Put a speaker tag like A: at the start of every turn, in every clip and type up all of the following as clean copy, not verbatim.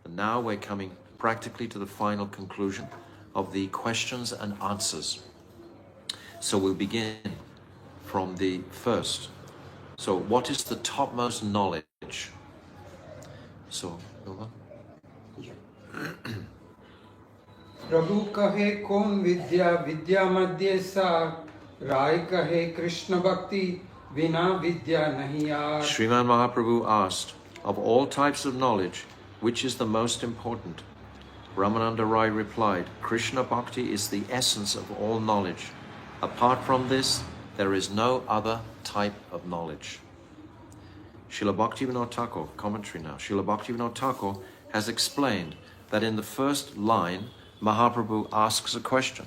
A: And now we're coming practically to the final conclusion of the questions and answers. So we'll begin from the first. So what is the topmost knowledge? So,
B: प्रभु कहे कौन विद्या विद्या मध्य सार राय कहे कृष्ण भक्ति बिना विद्या नहीं यार.
A: Sriman Mahaprabhu asked, of all types of knowledge, which is the most important? Ramananda Rai replied, Krishna Bhakti is the essence of all knowledge. Apart from this, there is no other type of knowledge. Srila Bhaktivinoda Thakur, commentary now. Srila Bhaktivinoda Thakur has explained that in the first line, Mahaprabhu asks a question,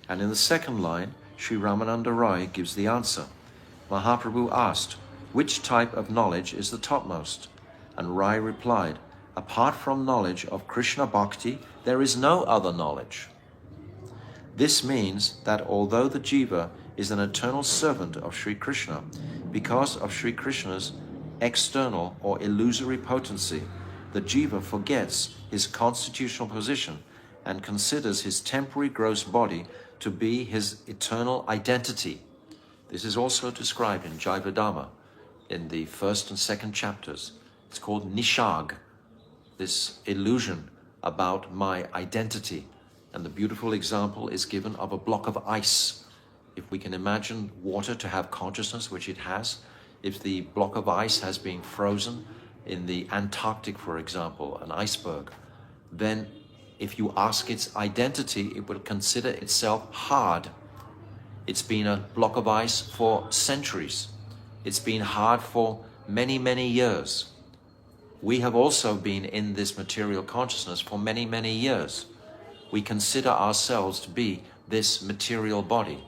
A: and in the second line, Sri Ramananda Rai gives the answer. Mahaprabhu asked, which type of knowledge is the topmost? And Rai replied, apart from knowledge of Krishna Bhakti, there is no other knowledge. This means that although the jiva is an eternal servant of Sri Krishna, because of Sri Krishna's external or illusory potency, the jiva forgets his constitutional position and considers his temporary gross body to be his eternal identity. This is also described in Jivadhamma in the first and second chapters. It's called nishag, this illusion about my identity. And the beautiful example is given of a block of ice. If we can imagine water to have consciousness, which it has, if the block of ice has been frozen in the Antarctic, for example, an iceberg, then if you ask its identity, it will consider itself hard. It's been a block of ice for centuries. It's been hard for many, many years. We have also been in this material consciousness for many, many years. We consider ourselves to be this material body.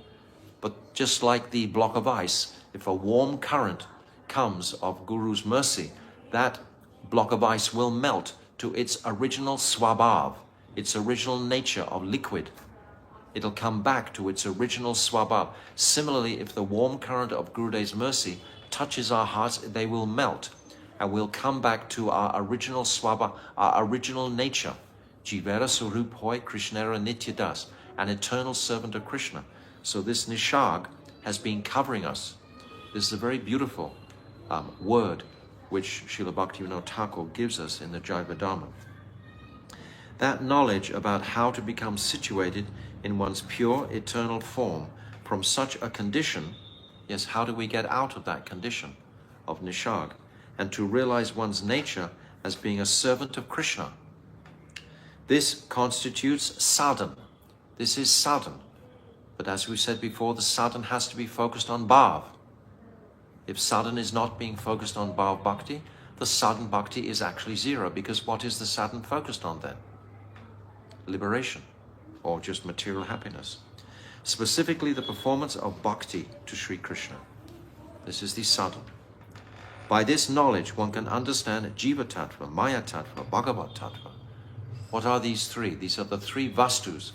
A: But just like the block of ice, if a warm current comes of Guru's mercy, that block of ice will melt to its original swabhav, its original nature of liquid. It'll come back to its original swabhav. Similarly, if the warm current of Gurudev's mercy touches our hearts, they will melt, and we'll come back to our original swabhav, our original nature. Jivera Surup Hoy Krishnera Nityadas, an eternal servant of Krishna. So this nishag has been covering us. This is a very beautiful word which Srila Bhaktivinoda Thakur gives us in the Jivadhamma. That knowledge about how to become situated in one's pure eternal form from such a condition, yes, how do we get out of that condition of nishag, and to realize one's nature as being a servant of Krishna. This constitutes sadhan. This is sadhan. But as we said before, the sadhan has to be focused on bhav. If sadhan is not being focused on bhav bhakti, the sadhan bhakti is actually zero, because what is the sadhan focused on then? Liberation, or just material happiness. Specifically, the performance of bhakti to Sri Krishna. This is the sadhan. By this knowledge, one can understand Jiva Tattva, Maya Tattva, Bhagavat Tattva. What are these three? These are the three vastus.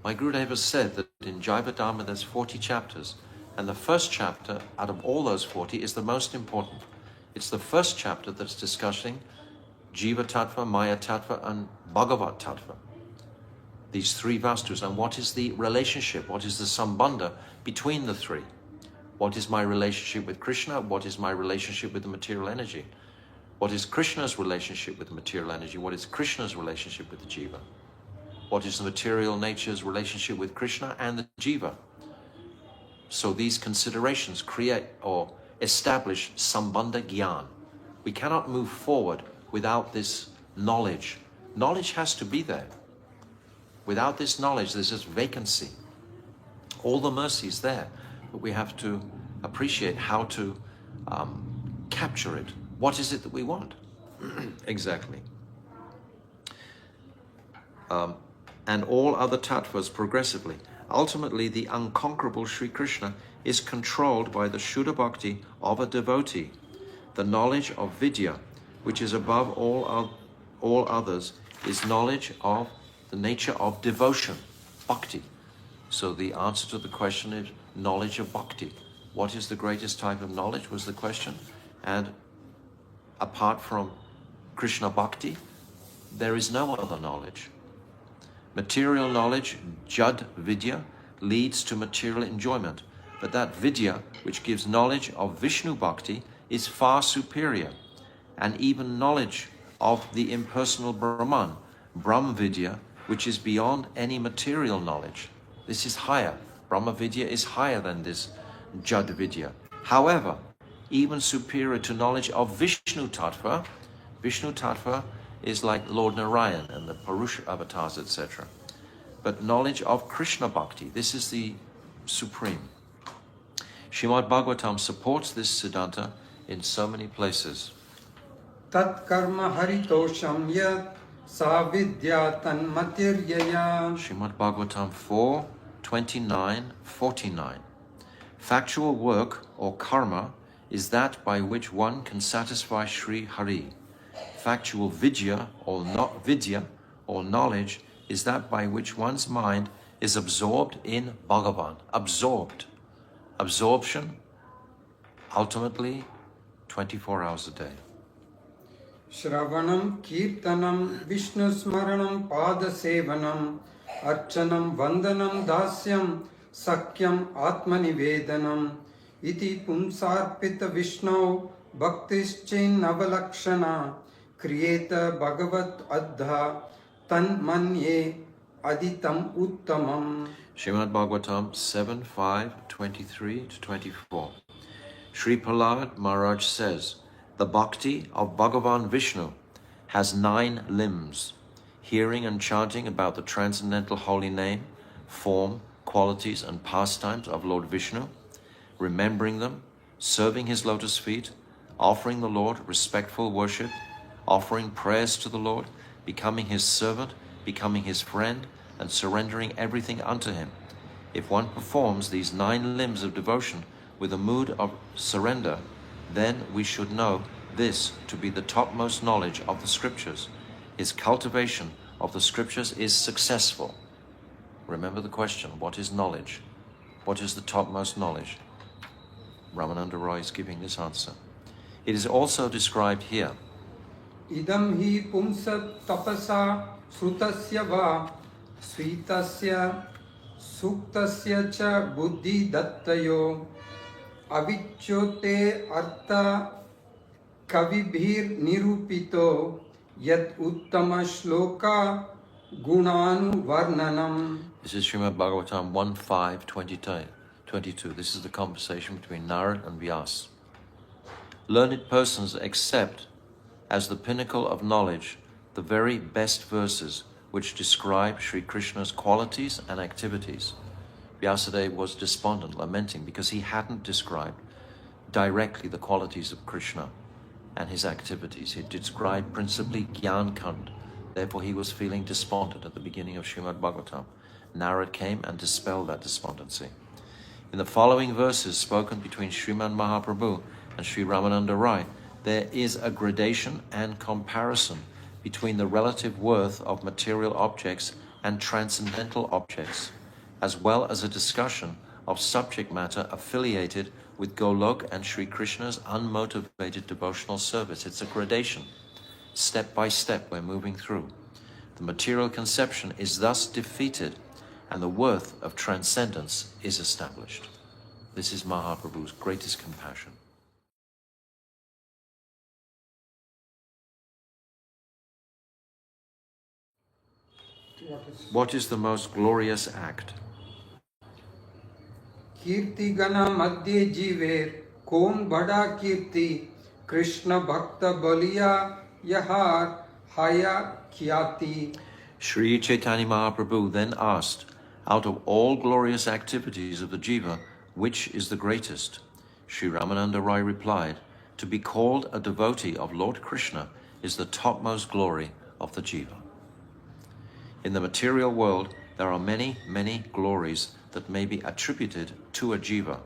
A: My Gurudev has said that in Jivadhamma there's 40 chapters, and the first chapter out of all those 40 is the most important. It's the first chapter that's discussing Jiva Tattva, Maya Tattva, and Bhagavat Tattva. These three vastus, and what is the relationship? What is the sambandha between the three? What is my relationship with Krishna? What is my relationship with the material energy? What is Krishna's relationship with the material energy? What is Krishna's relationship with the jiva? What is the material nature's relationship with Krishna and the jiva? So these considerations create or establish sambandha gyan. We cannot move forward without this knowledge. Knowledge has to be there. Without this knowledge, there's just vacancy. All the mercy is there, but we have to appreciate how to capture it. What is it that we want? Exactly. And all other tattvas progressively. Ultimately, the unconquerable Sri Krishna is controlled by the Shuddha Bhakti of a devotee. The knowledge of Vidya, which is above all others, is knowledge of the nature of devotion, bhakti. So the answer to the question is knowledge of bhakti. What is the greatest type of knowledge was the question. And apart from Krishna bhakti, there is no other knowledge. Material knowledge, Jad Vidya, leads to material enjoyment, but that Vidya, which gives knowledge of Vishnu Bhakti, is far superior, and even knowledge of the impersonal Brahman, Brahm Vidya, which is beyond any material knowledge. This is higher. Brahma Vidya is higher than this Jad Vidya. However, even superior to knowledge of Vishnu Tattva. Vishnu Tattva is like Lord Narayan and the Purusha avatars, etc. But knowledge of Krishna Bhakti, this is the supreme. Srimad Bhagavatam supports this Siddhanta in so many places.
B: Tat karma haritosham yat sa vidya tanmatiryaya.
A: Srimad Bhagavatam 4, 29, 49. Factual work or karma is that by which one can satisfy Sri Hari. Factual vidya or not vidya or knowledge is that by which one's mind is absorbed in Bhagavan. Absorbed. Absorption, ultimately 24 hours a day.
B: Shravanam kirtanam Vishnu smaranam pada sevanam archanam vandanam dasyam sakyam atmanivedanam iti pumsarpita Vishnu bhaktischin navalakshana kriyeta bhagavat adha tan manye aditam uttamam.
A: Srimad Bhagavatam 7, 5, 23 to 24. Sri Prahlad Maharaj says, the bhakti of Bhagavan Vishnu has 9 limbs: hearing and chanting about the transcendental holy name, form, qualities and pastimes of Lord Vishnu, remembering them, serving his lotus feet, offering the Lord respectful worship, offering prayers to the Lord, becoming his servant, becoming his friend, and surrendering everything unto him. If one performs these 9 limbs of devotion with a mood of surrender, then we should know this to be the topmost knowledge of the scriptures. His cultivation of the scriptures is successful. Remember the question, what is knowledge? What is the topmost knowledge? Ramananda Roy is giving this answer. It is also described here.
B: Idam hi pumsat tapasa srutasya va svitasya suktasya cha buddhi dattayo avichyote artha kavibhir nirupito yat uttama shloka gunanu varnanam.
A: This is Srimad Bhagavatam 1.5, 22. This is the conversation between Narad and Vyas. Learned persons accept as the pinnacle of knowledge the very best verses which describe Sri Krishna's qualities and activities. Vyasadeva was despondent, lamenting because he hadn't described directly the qualities of Krishna and his activities. He described principally Gyan Kand. Therefore he was feeling despondent at the beginning of Srimad Bhagavatam. Narad came and dispelled that despondency. In the following verses spoken between Sriman Mahaprabhu and Sri Ramananda Rai, there is a gradation and comparison between the relative worth of material objects and transcendental objects, as well as a discussion of subject matter affiliated with Golok and Sri Krishna's unmotivated devotional service. It's a gradation. Step by step we're moving through. The material conception is thus defeated and the worth of transcendence is established. This is Mahaprabhu's greatest compassion. What is the most glorious act?
B: Kirti gana madhye jiver kon bada kirti Krishna bhakta baliya yahar haya khyati.
A: Sri Chaitanya Mahaprabhu then asked, out of all glorious activities of the jiva, which is the greatest? Sri Ramananda Rai replied, to be called a devotee of Lord Krishna is the topmost glory of the jiva. In the material world, there are many, many glories that may be attributed to a jiva,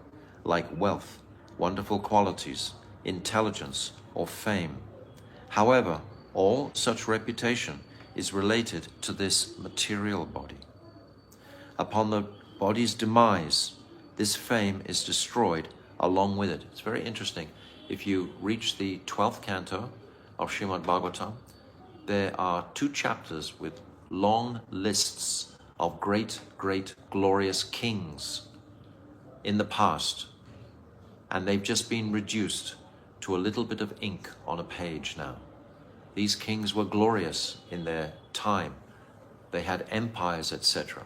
A: like wealth, wonderful qualities, intelligence, or fame. However, all such reputation is related to this material body. Upon the body's demise, this fame is destroyed along with it. It's very interesting. If you reach the 12th canto of Srimad Bhagavatam, there are 2 chapters with long lists of great, great, glorious kings in the past, and they've just been reduced to a little bit of ink on a page now. These kings were glorious in their time. They had empires, etc.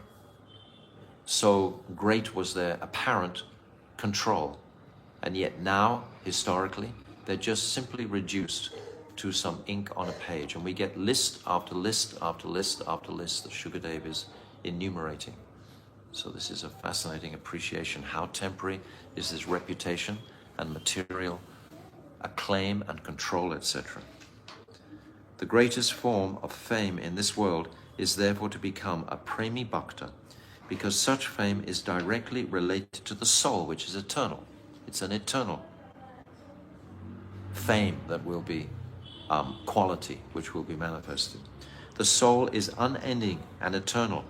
A: So great was their apparent control. And yet now, historically, they're just simply reduced to some ink on a page. And we get list after list after list after list that Shukadev is enumerating. So this is a fascinating appreciation. How temporary is this reputation and material acclaim and control, etc. The greatest form of fame in this world is therefore to become a premi bhakta, because such fame is directly related to the soul, which is eternal. It's an eternal fame that will be quality, which will be manifested. The soul is unending and eternal.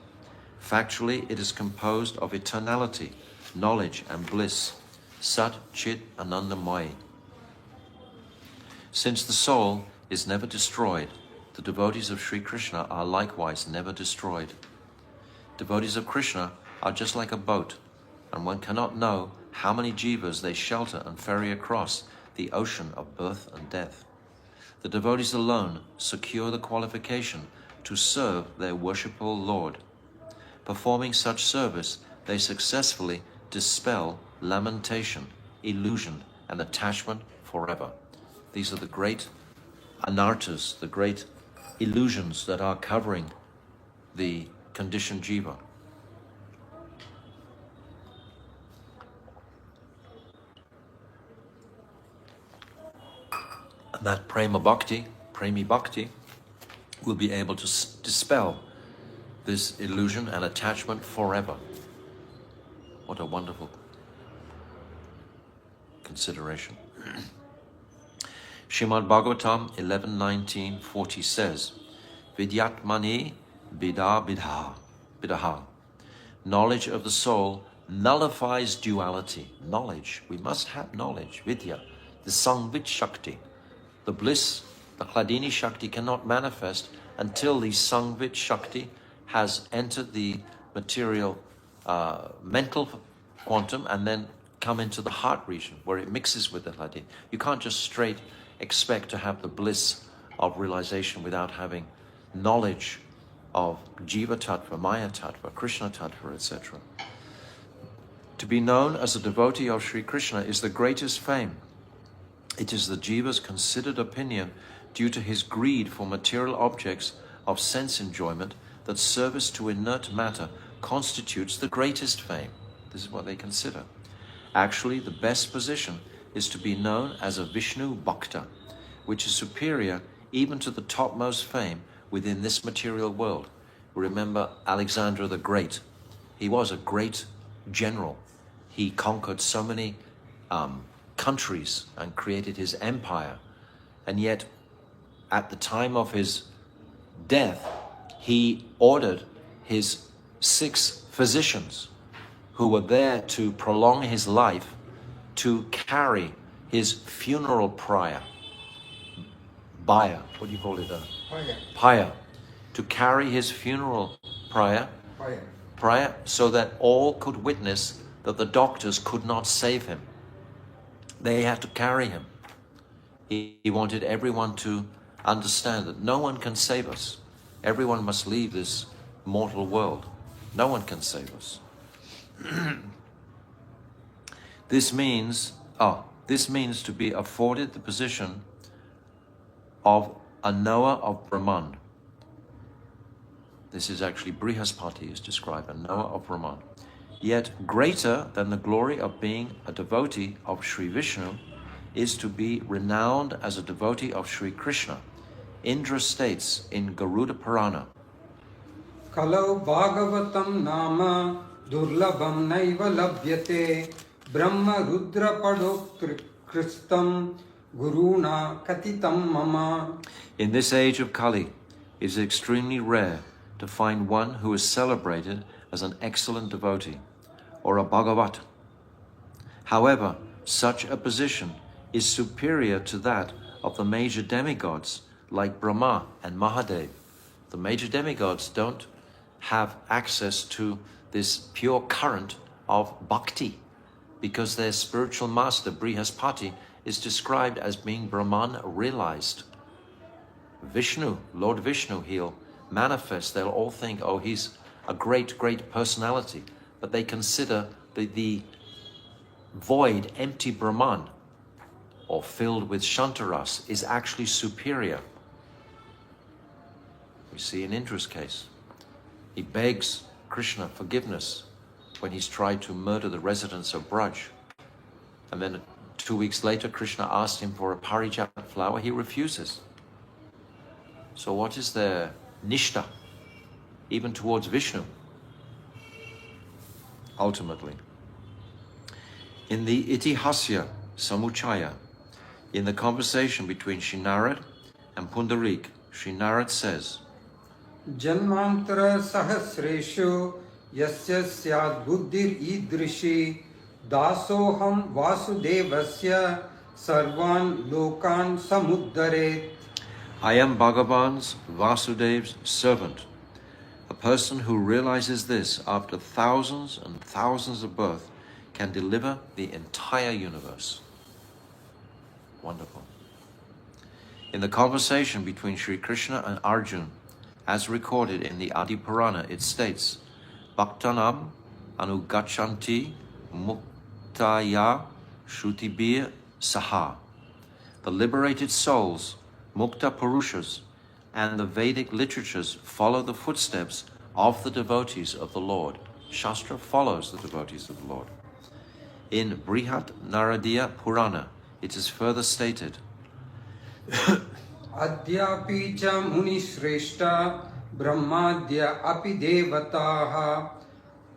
A: Factually, it is composed of eternality, knowledge and bliss, Sat Chit Anandamaya. Since the soul is never destroyed, the devotees of Sri Krishna are likewise never destroyed. Devotees of Krishna are just like a boat, and one cannot know how many jivas they shelter and ferry across the ocean of birth and death. The devotees alone secure the qualification to serve their worshipful Lord. Performing such service, they successfully dispel lamentation, illusion, and attachment forever. These are the great anarthas, the great illusions that are covering the conditioned jiva. And that premi bhakti, will be able to dispel this illusion and attachment forever. What a wonderful consideration. Srimad Bhagavatam 11:19-40 says, Vidyatmani bidaha. Knowledge of the soul nullifies duality. Knowledge, we must have knowledge. Vidya, the Sangvit Shakti. The bliss, the Hladini Shakti cannot manifest until the Sangvit Shakti has entered the material mental quantum and then come into the heart region where it mixes with the Hladini. You can't just straight expect to have the bliss of realization without having knowledge of Jiva Tattva, Maya Tattva, Krishna Tattva, etc. To be known as a devotee of Sri Krishna is the greatest fame. It is the Jiva's considered opinion, due to his greed for material objects of sense enjoyment, that service to inert matter constitutes the greatest fame. This is what they consider. Actually, the best position is to be known as a Vishnu Bhakta, which is superior even to the topmost fame within this material world. Remember Alexander the Great. He was a great general. He conquered so many countries and created his empire. And yet, at the time of his death, he ordered his 6 physicians who were there to prolong his life to carry his funeral pyre. What do you call it? Pyre. To carry his funeral pyre, so that all could witness that the doctors could not save him. They had to carry him. He wanted everyone to understand that no one can save us. Everyone must leave this mortal world. No one can save us. This means to be afforded the position of a knower of Brahman. This is actually Brihaspati is described, a knower of Brahman. Yet greater than the glory of being a devotee of Sri Vishnu is to be renowned as a devotee of Sri Krishna. Indra states in Garuda Purana,
B: Kalau Bhagavatam nama durlabham naiva labhyate brahma rudra padok kristam guruna katitam mama.
A: In this age of Kali, it is extremely rare to find one who is celebrated as an excellent devotee or a Bhagavat. However, such a position is superior to that of the major demigods like Brahma and Mahadev. The major demigods don't have access to this pure current of bhakti because their spiritual master, Brihaspati, is described as being Brahman realized. Vishnu, Lord Vishnu, he'll manifest. They'll all think, oh, he's a great, great personality. But they consider the void, empty Brahman, or filled with Shantaras, is actually superior. We see in Indra's case. He begs Krishna forgiveness when he's tried to murder the residents of Braj. And then 2 weeks later, Krishna asked him for a parijat flower. He refuses. So what is their nishta, even towards Vishnu, ultimately? In the Itihasya Samuchaya, in the conversation between Shri Narad and Pundarik, Shri Narad says,
B: Janmantara sahasreshu yasya syad buddhir idrishi dasoham vasudevasya sarvan lokan samuddaret.
A: I am Bhagavan's, Vasudev's servant. A person who realizes this after thousands and thousands of births can deliver the entire universe. Wonderful. In the conversation between Sri Krishna and Arjuna, as recorded in the Adi Purana, it states, Bhaktanam anugachanti muktaya shrutibir saha. The liberated souls, Mukta Purushas, and the Vedic literatures follow the footsteps of the devotees of the Lord. Shastra follows the devotees of the Lord. In Brihat Naradiya Purana, it is further stated,
B: Adyapi cha muni shreshta brahmadya api devataha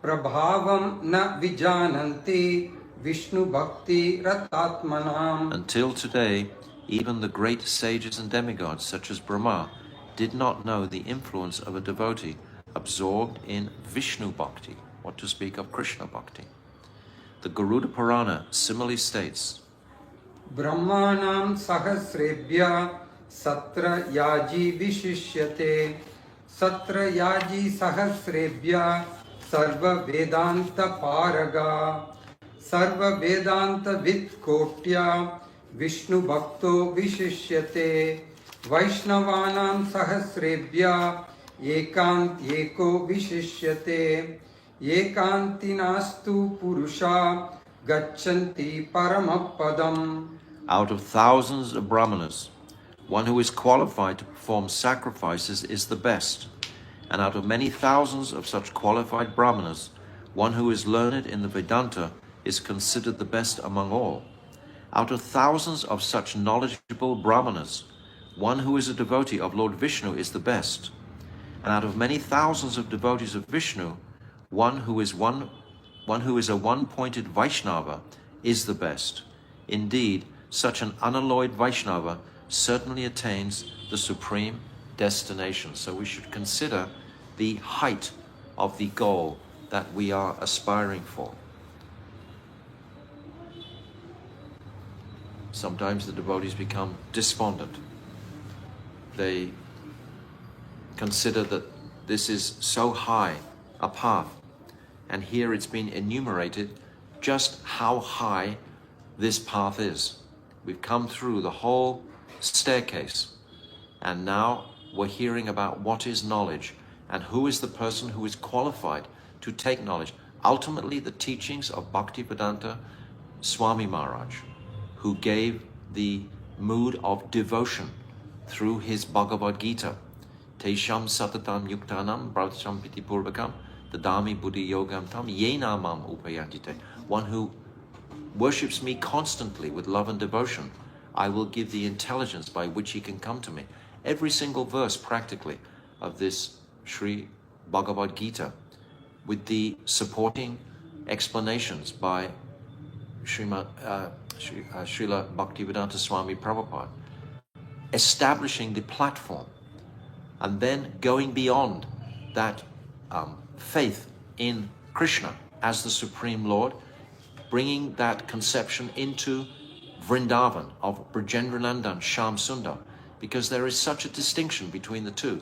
B: prabhavam na vijananti Vishnu bhakti ratatmanam.
A: Until today, even the great sages and demigods such as Brahma did not know the influence of a devotee absorbed in Vishnu bhakti, what to speak of Krishna bhakti. The Garuda Purana similarly states,
B: Brahmanam sahasrebhya satra yaji vishishyate satra yaji sahasrebhya sarva vedanta paraga sarva vedanta vitkotya Vishnu bhakto vishishyate Vaishnavanam sahasrebhya ekant eko vishishyate ekantinastu purusha gachanti paramapadam.
A: out of thousands of Brahmanas, one who is qualified to perform sacrifices is the best. And out of many thousands of such qualified Brahmanas, one who is learned in the Vedanta is considered the best among all. Out of thousands of such knowledgeable Brahmanas, one who is a devotee of Lord Vishnu is the best. And out of many thousands of devotees of Vishnu, one who is a one-pointed Vaishnava is the best. Indeed, such an unalloyed Vaishnava certainly attains the supreme destination. So we should consider the height of the goal that we are aspiring for. Sometimes the devotees become despondent. They consider that this is so high a path, and here it's been enumerated just how high this path is. We've come through the whole staircase, and now we're hearing about what is knowledge and who is the person who is qualified to take knowledge. Ultimately, the teachings of Bhaktivedanta Swami Maharaj, who gave the mood of devotion through his Bhagavad Gita. Tesham satatam yuktanam brahmacham piti purvakam dadami buddhi yogam tam yena mam upayantite. One who worships me constantly with love and devotion, I will give the intelligence by which he can come to me. Every single verse, practically, of this Sri Bhagavad Gita, with the supporting explanations by Srila Bhaktivedanta Swami Prabhupada, establishing the platform, and then going beyond that faith in Krishna as the Supreme Lord, bringing that conception into Vrindavan of Brajendranandan Shyam Sundar, because there is such a distinction between the two.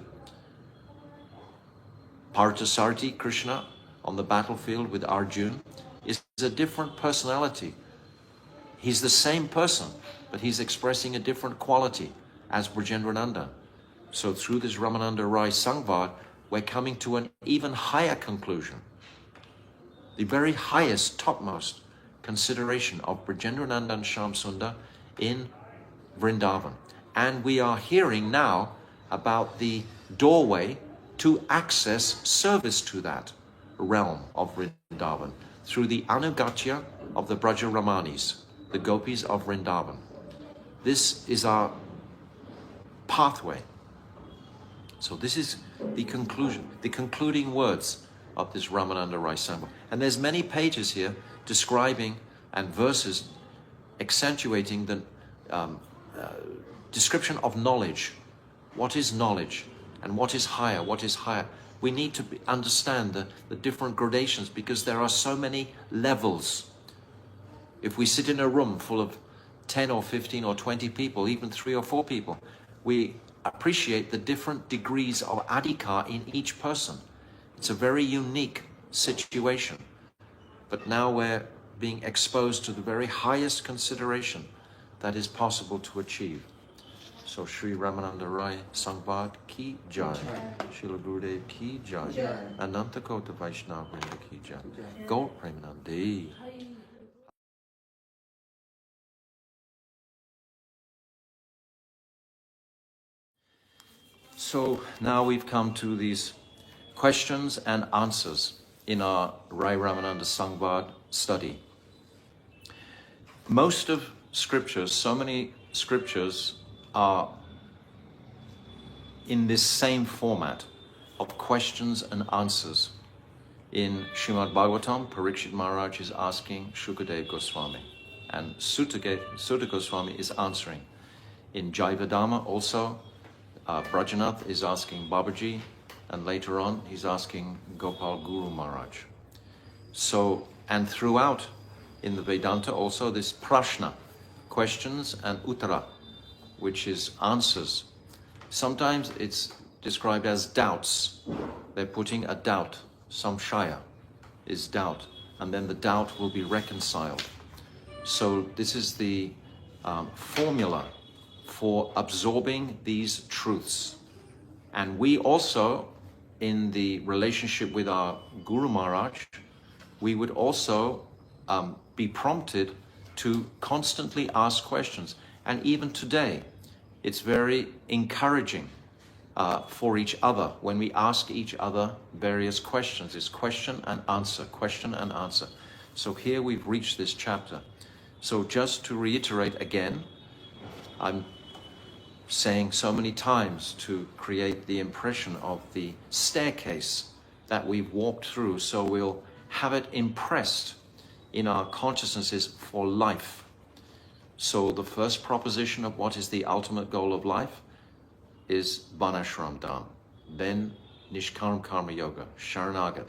A: Parthasarathi Krishna on the battlefield with Arjuna is a different personality. He's the same person, but he's expressing a different quality as Brajendrananda. So through this Ramananda Rai Sangvad, we're coming to an even higher conclusion. The very highest, topmost consideration of Brajendrananda and Shyam Sundar in Vrindavan. And we are hearing now about the doorway to access service to that realm of Vrindavan through the Anugatya of the Braja Ramanis, the gopis of Vrindavan. This is our pathway. So this is the conclusion, the concluding words of this Ramananda Rai Sangha. And there's many pages here describing and verses accentuating the description of knowledge. What is knowledge? And what is higher? What is higher? We need to understand the different gradations, because there are so many levels. If we sit in a room full of 10 or 15 or 20 people, even 3 or 4 people, we appreciate the different degrees of adhikar in each person. It's a very unique situation. But now we're being exposed to the very highest consideration that is possible to achieve. So Sri Ramananda Rai Sangvad ki jai, Srila Gurudev ki jai, Ananta Kota Vaishnava Vrinda ki jai, Gaur Premanande. So now we've come to these questions and answers in our Rai Ramananda Sangvad study. Most of scriptures, so many scriptures are in this same format of questions and answers. In Srimad Bhagavatam, Parikshit Maharaj is asking Shukadev Goswami, and Sutta Goswami is answering. In Jaivadama also, Brajanath is asking Babaji, and later on he's asking Gopal Guru Maharaj. So, and throughout in the Vedanta also this prashna, questions, and uttara, which is answers. Sometimes it's described as doubts. They're putting a doubt, samshaya is doubt, and then the doubt will be reconciled. So this is the formula for absorbing these truths. And we also, in the relationship with our Guru Maharaj, we would also be prompted to constantly ask questions. And even today, it's very encouraging for each other when we ask each other various questions. It's question and answer, question and answer. So here we've reached this chapter. So just to reiterate again, I'm saying so many times to create the impression of the staircase that we've walked through, so we'll have it impressed in our consciousnesses for life. So the first proposition of what is the ultimate goal of life is Varnashram Dham, then Nishkaram Karma Yoga, Sharanagat,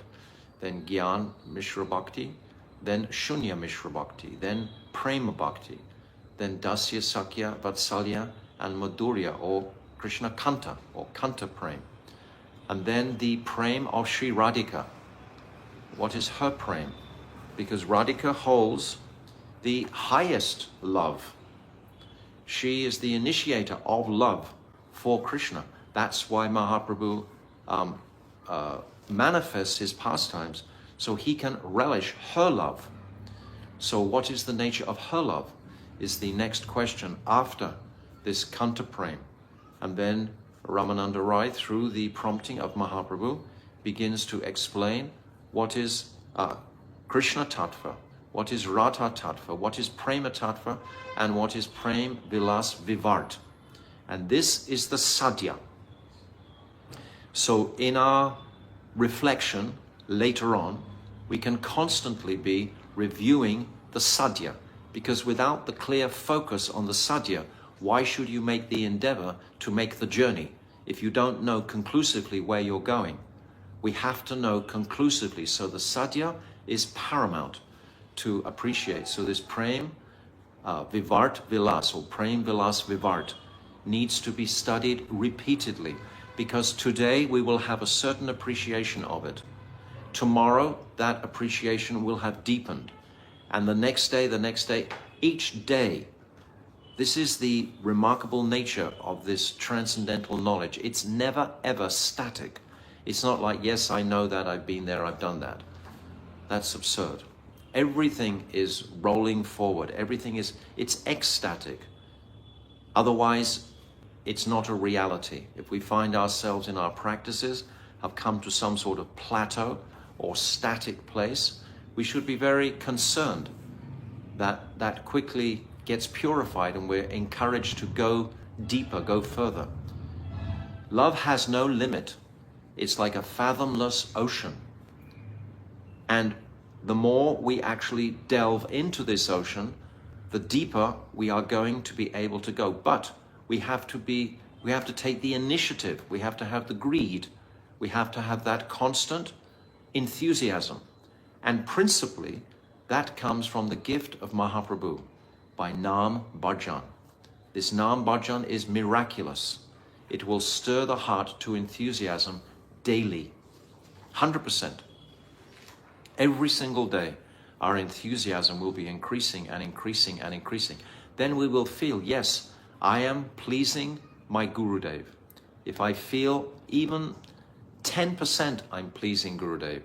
A: then Gyan Mishra Bhakti, then Shunya Mishra Bhakti, then Prema Bhakti, then Dasya Sakya Vatsalya and Madhurya, or Krishna Kanta, or Kanta Prem. And then the Prem of Sri Radhika. What is her Prem? Because Radhika holds the highest love. She is the initiator of love for Krishna. That's why Mahaprabhu manifests his pastimes, so he can relish her love. So what is the nature of her love is the next question after this Kanta Prem. And then Ramananda Rai, through the prompting of Mahaprabhu, begins to explain what is Krishna Tattva, what is Radha Tattva, what is Prema Tattva, and what is Prem Vilas Vivart. And this is the sadhya. So in our reflection later on, we can constantly be reviewing the sadhya, because without the clear focus on the sadhya, why should you make the endeavor to make the journey if you don't know conclusively where you're going? We have to know conclusively. So the sadhya is paramount to appreciate. So this Prem Vivart Vilas, or Prem Vilas Vivart, needs to be studied repeatedly, because today we will have a certain appreciation of it. Tomorrow, that appreciation will have deepened. And the next day, each day. This is the remarkable nature of this transcendental knowledge. It's never, ever static. It's not like, yes, I know that, I've been there, I've done that. That's absurd. Everything is rolling forward. It's ecstatic. Otherwise, it's not a reality. If we find ourselves in our practices, have come to some sort of plateau or static place, we should be very concerned that that quickly gets purified and we're encouraged to go deeper, go further. Love has no limit. It's like a fathomless ocean. And the more we actually delve into this ocean, the deeper we are going to be able to go. But we have to take the initiative. We have to have the greed. We have to have that constant enthusiasm. And principally, that comes from the gift of Mahaprabhu by Nam Bhajan. This Nam Bhajan is miraculous. It will stir the heart to enthusiasm daily, 100%. Every single day, our enthusiasm will be increasing and increasing and increasing. Then we will feel, yes, I am pleasing my Gurudev. If I feel even 10% I'm pleasing Gurudev,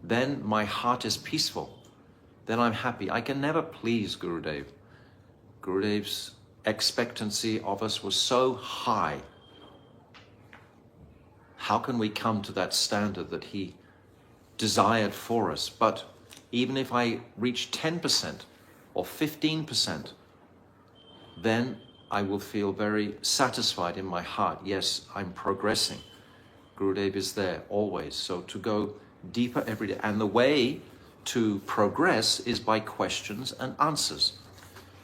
A: then my heart is peaceful. Then I'm happy. I can never please Gurudev. Gurudev's expectancy of us was so high. How can we come to that standard that he desired for us? But even if I reach 10% or 15%, then I will feel very satisfied in my heart. Yes, I'm progressing. Gurudev is there always. So to go deeper every day. And the way to progress is by questions and answers.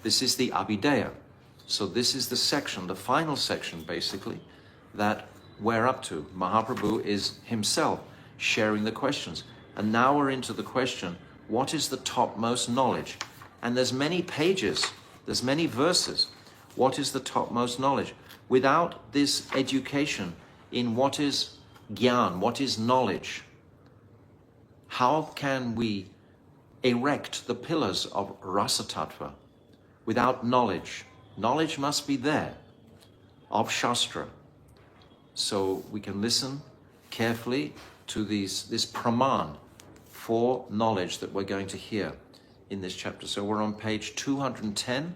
A: This is the Abhidheya. So this is the section, the final section basically, that we're up to. Mahaprabhu is himself sharing the questions. And now we're into the question, what is the topmost knowledge? And there's many pages, there's many verses. What is the topmost knowledge? Without this education in what is Gyan, what is knowledge, how can we erect the pillars of Rasa Tattva? Without knowledge, knowledge must be there of Shastra. So we can listen carefully to this praman for knowledge that we're going to hear in this chapter. So we're on page 210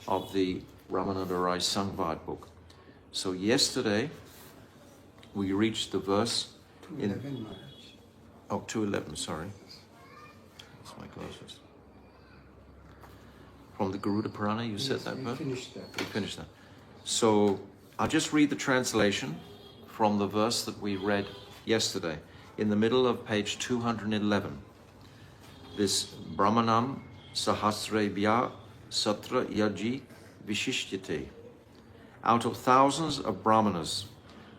A: of the Ramananda Rai Sangvad book. So yesterday we reached the verse
B: 211,
A: in 211, sorry. That's my closest. From the Garuda Purana, you said that verse? We finished that. So I'll just read the translation from the verse that we read yesterday, in the middle of page 211. This Brahmanam Sahasrebhya Satra Yaji Vishishyate. Out of thousands of Brahmanas,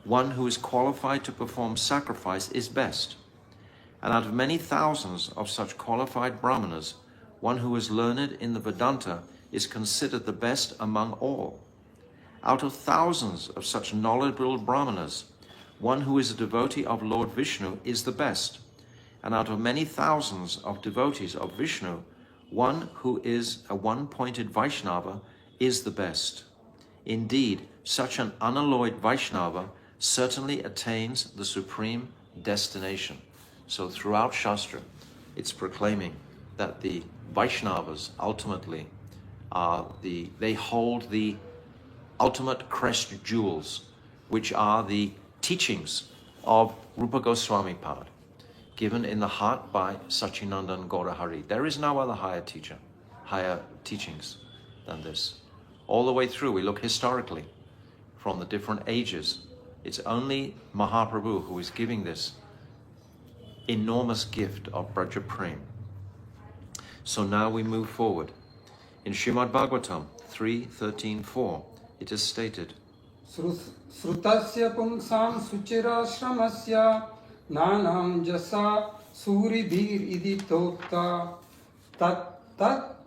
A: one who is qualified to perform sacrifice is best. And out of many thousands of such qualified Brahmanas, one who is learned in the Vedanta is considered the best among all. Out of thousands of such knowledgeable Brahmanas, one who is a devotee of Lord Vishnu is the best. And out of many thousands of devotees of Vishnu, one who is a one-pointed Vaishnava is the best. Indeed, such an unalloyed Vaishnava certainly attains the supreme destination. So throughout Shastra, it's proclaiming that the Vaishnavas ultimately they hold the ultimate crest jewels, which are the teachings of Rupa Goswami Pad, given in the heart by Sachinandan Gaurahari. There is no other higher teachings than this. All the way through, we look historically from the different ages. It's only Mahaprabhu who is giving this enormous gift of Braja Prem. So now we move forward. In Srimad Bhagavatam 3.13.4, it is stated,
B: Srutasya pumsam suchira shramasya nanam jasa suribhir iditokta tat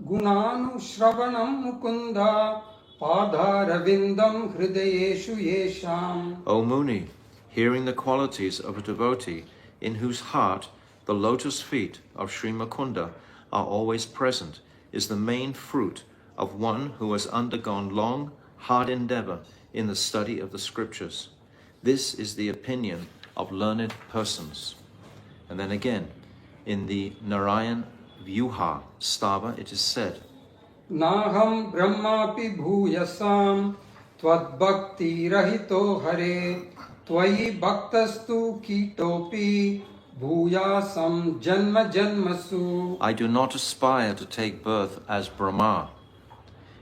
B: gunanu shravanam mukunda Padharavindam hridayeshu yesham.
A: O Muni, hearing the qualities of a devotee in whose heart the lotus feet of Sri Mukunda are always present, is the main fruit of one who has undergone long, hard endeavor in the study of the scriptures. This is the opinion of learned persons. And then again, in the Narayan Vyuha Stava, it is said,
B: Naham brahmapi bhuyasam tvad bhakti rahito hare tvayi bhaktastu kitopi bhuyasam janma janmasu.
A: I do not aspire to take birth as Brahma.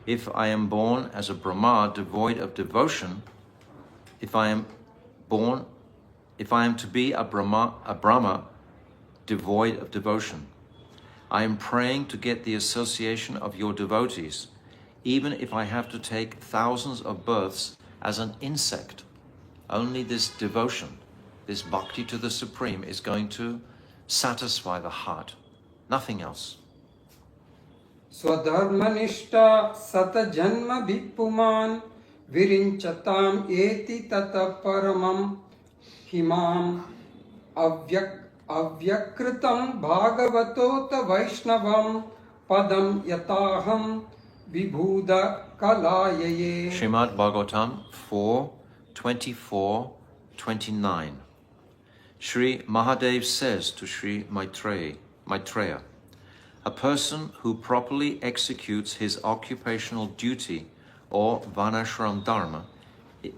A: If I am born as a Brahma devoid of devotion, if I am to be a Brahma devoid of devotion, I am praying to get the association of your devotees, even if I have to take thousands of births as an insect. Only this devotion, this bhakti to the Supreme, is going to satisfy the heart. Nothing else.
B: Swadharmanishta sata janma vippuman virinchatam eti tata paramam himam avyakritam bhagavatota vaishnavam padam yataham vibhuda kalayaye.
A: Srimad Bhagavatam 4:24-29. Sri Mahadev says to Sri Maitreya, a person who properly executes his occupational duty or Varnashram Dharma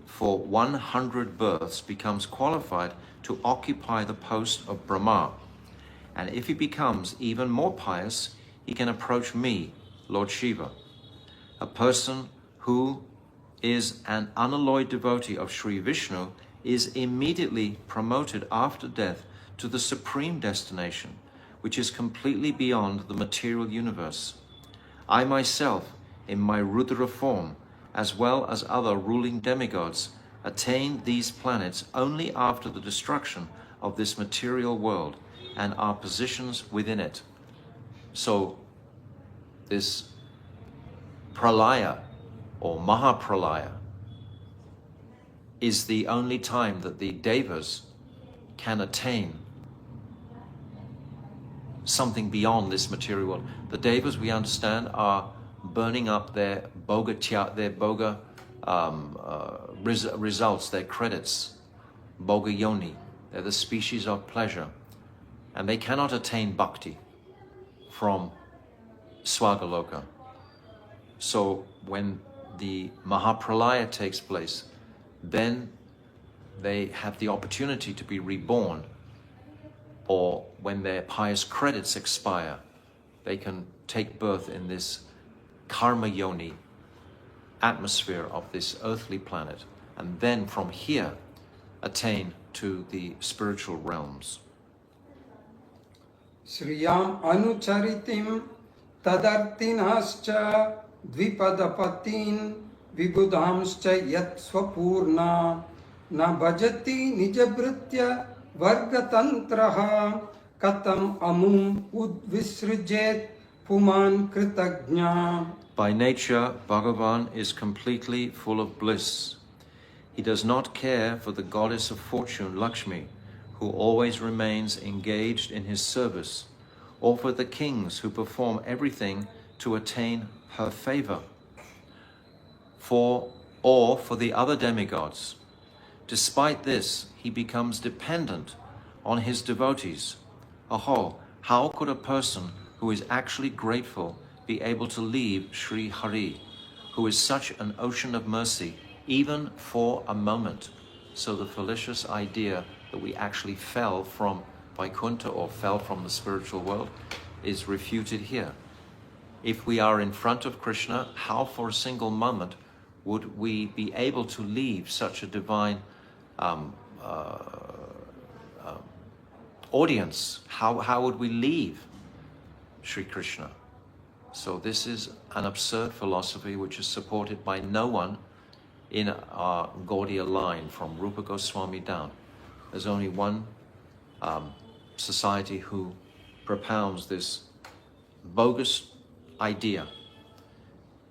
A: for 100 births becomes qualified to occupy the post of Brahma. And if he becomes even more pious, he can approach me, Lord Shiva. A person who is an unalloyed devotee of Sri Vishnu is immediately promoted after death to the supreme destination, which is completely beyond the material universe. I myself, in my Rudra form, as well as other ruling demigods, attain these planets only after the destruction of this material world and our positions within it. So, this pralaya or Mahapralaya is the only time that the devas can attain something beyond this material world. The devas, we understand, are burning up their boga results, their credits, boga yoni. They're the species of pleasure, and they cannot attain bhakti from Swagaloka. So when the Mahapralaya takes place, then they have the opportunity to be reborn, or when their pious credits expire, they can take birth in this karma yoni atmosphere of this earthly planet, and then from here attain to the spiritual realms.
B: Sriyam anucharitim tadartinascha dvipadapatin vibudhamscha yat swapurna na bhajati nijabritya vargatantraha katam amum udvisrujet puman kritagnya.
A: By nature, Bhagavan is completely full of bliss. He does not care for the goddess of fortune, Lakshmi, who always remains engaged in his service, or for the kings who perform everything to attain her favor, or for the other demigods. Despite this, he becomes dependent on his devotees. Aho, how could a person who is actually grateful be able to leave Sri Hari, who is such an ocean of mercy, even for a moment? So the fallacious idea that we actually fell from Vaikuntha or fell from the spiritual world is refuted here. If we are in front of Krishna, how for a single moment would we be able to leave such a divine audience? How would we leave Sri Krishna? So this is an absurd philosophy which is supported by no one in our Gaudiya line from Rupa Goswami down. There's only one society who propounds this bogus idea.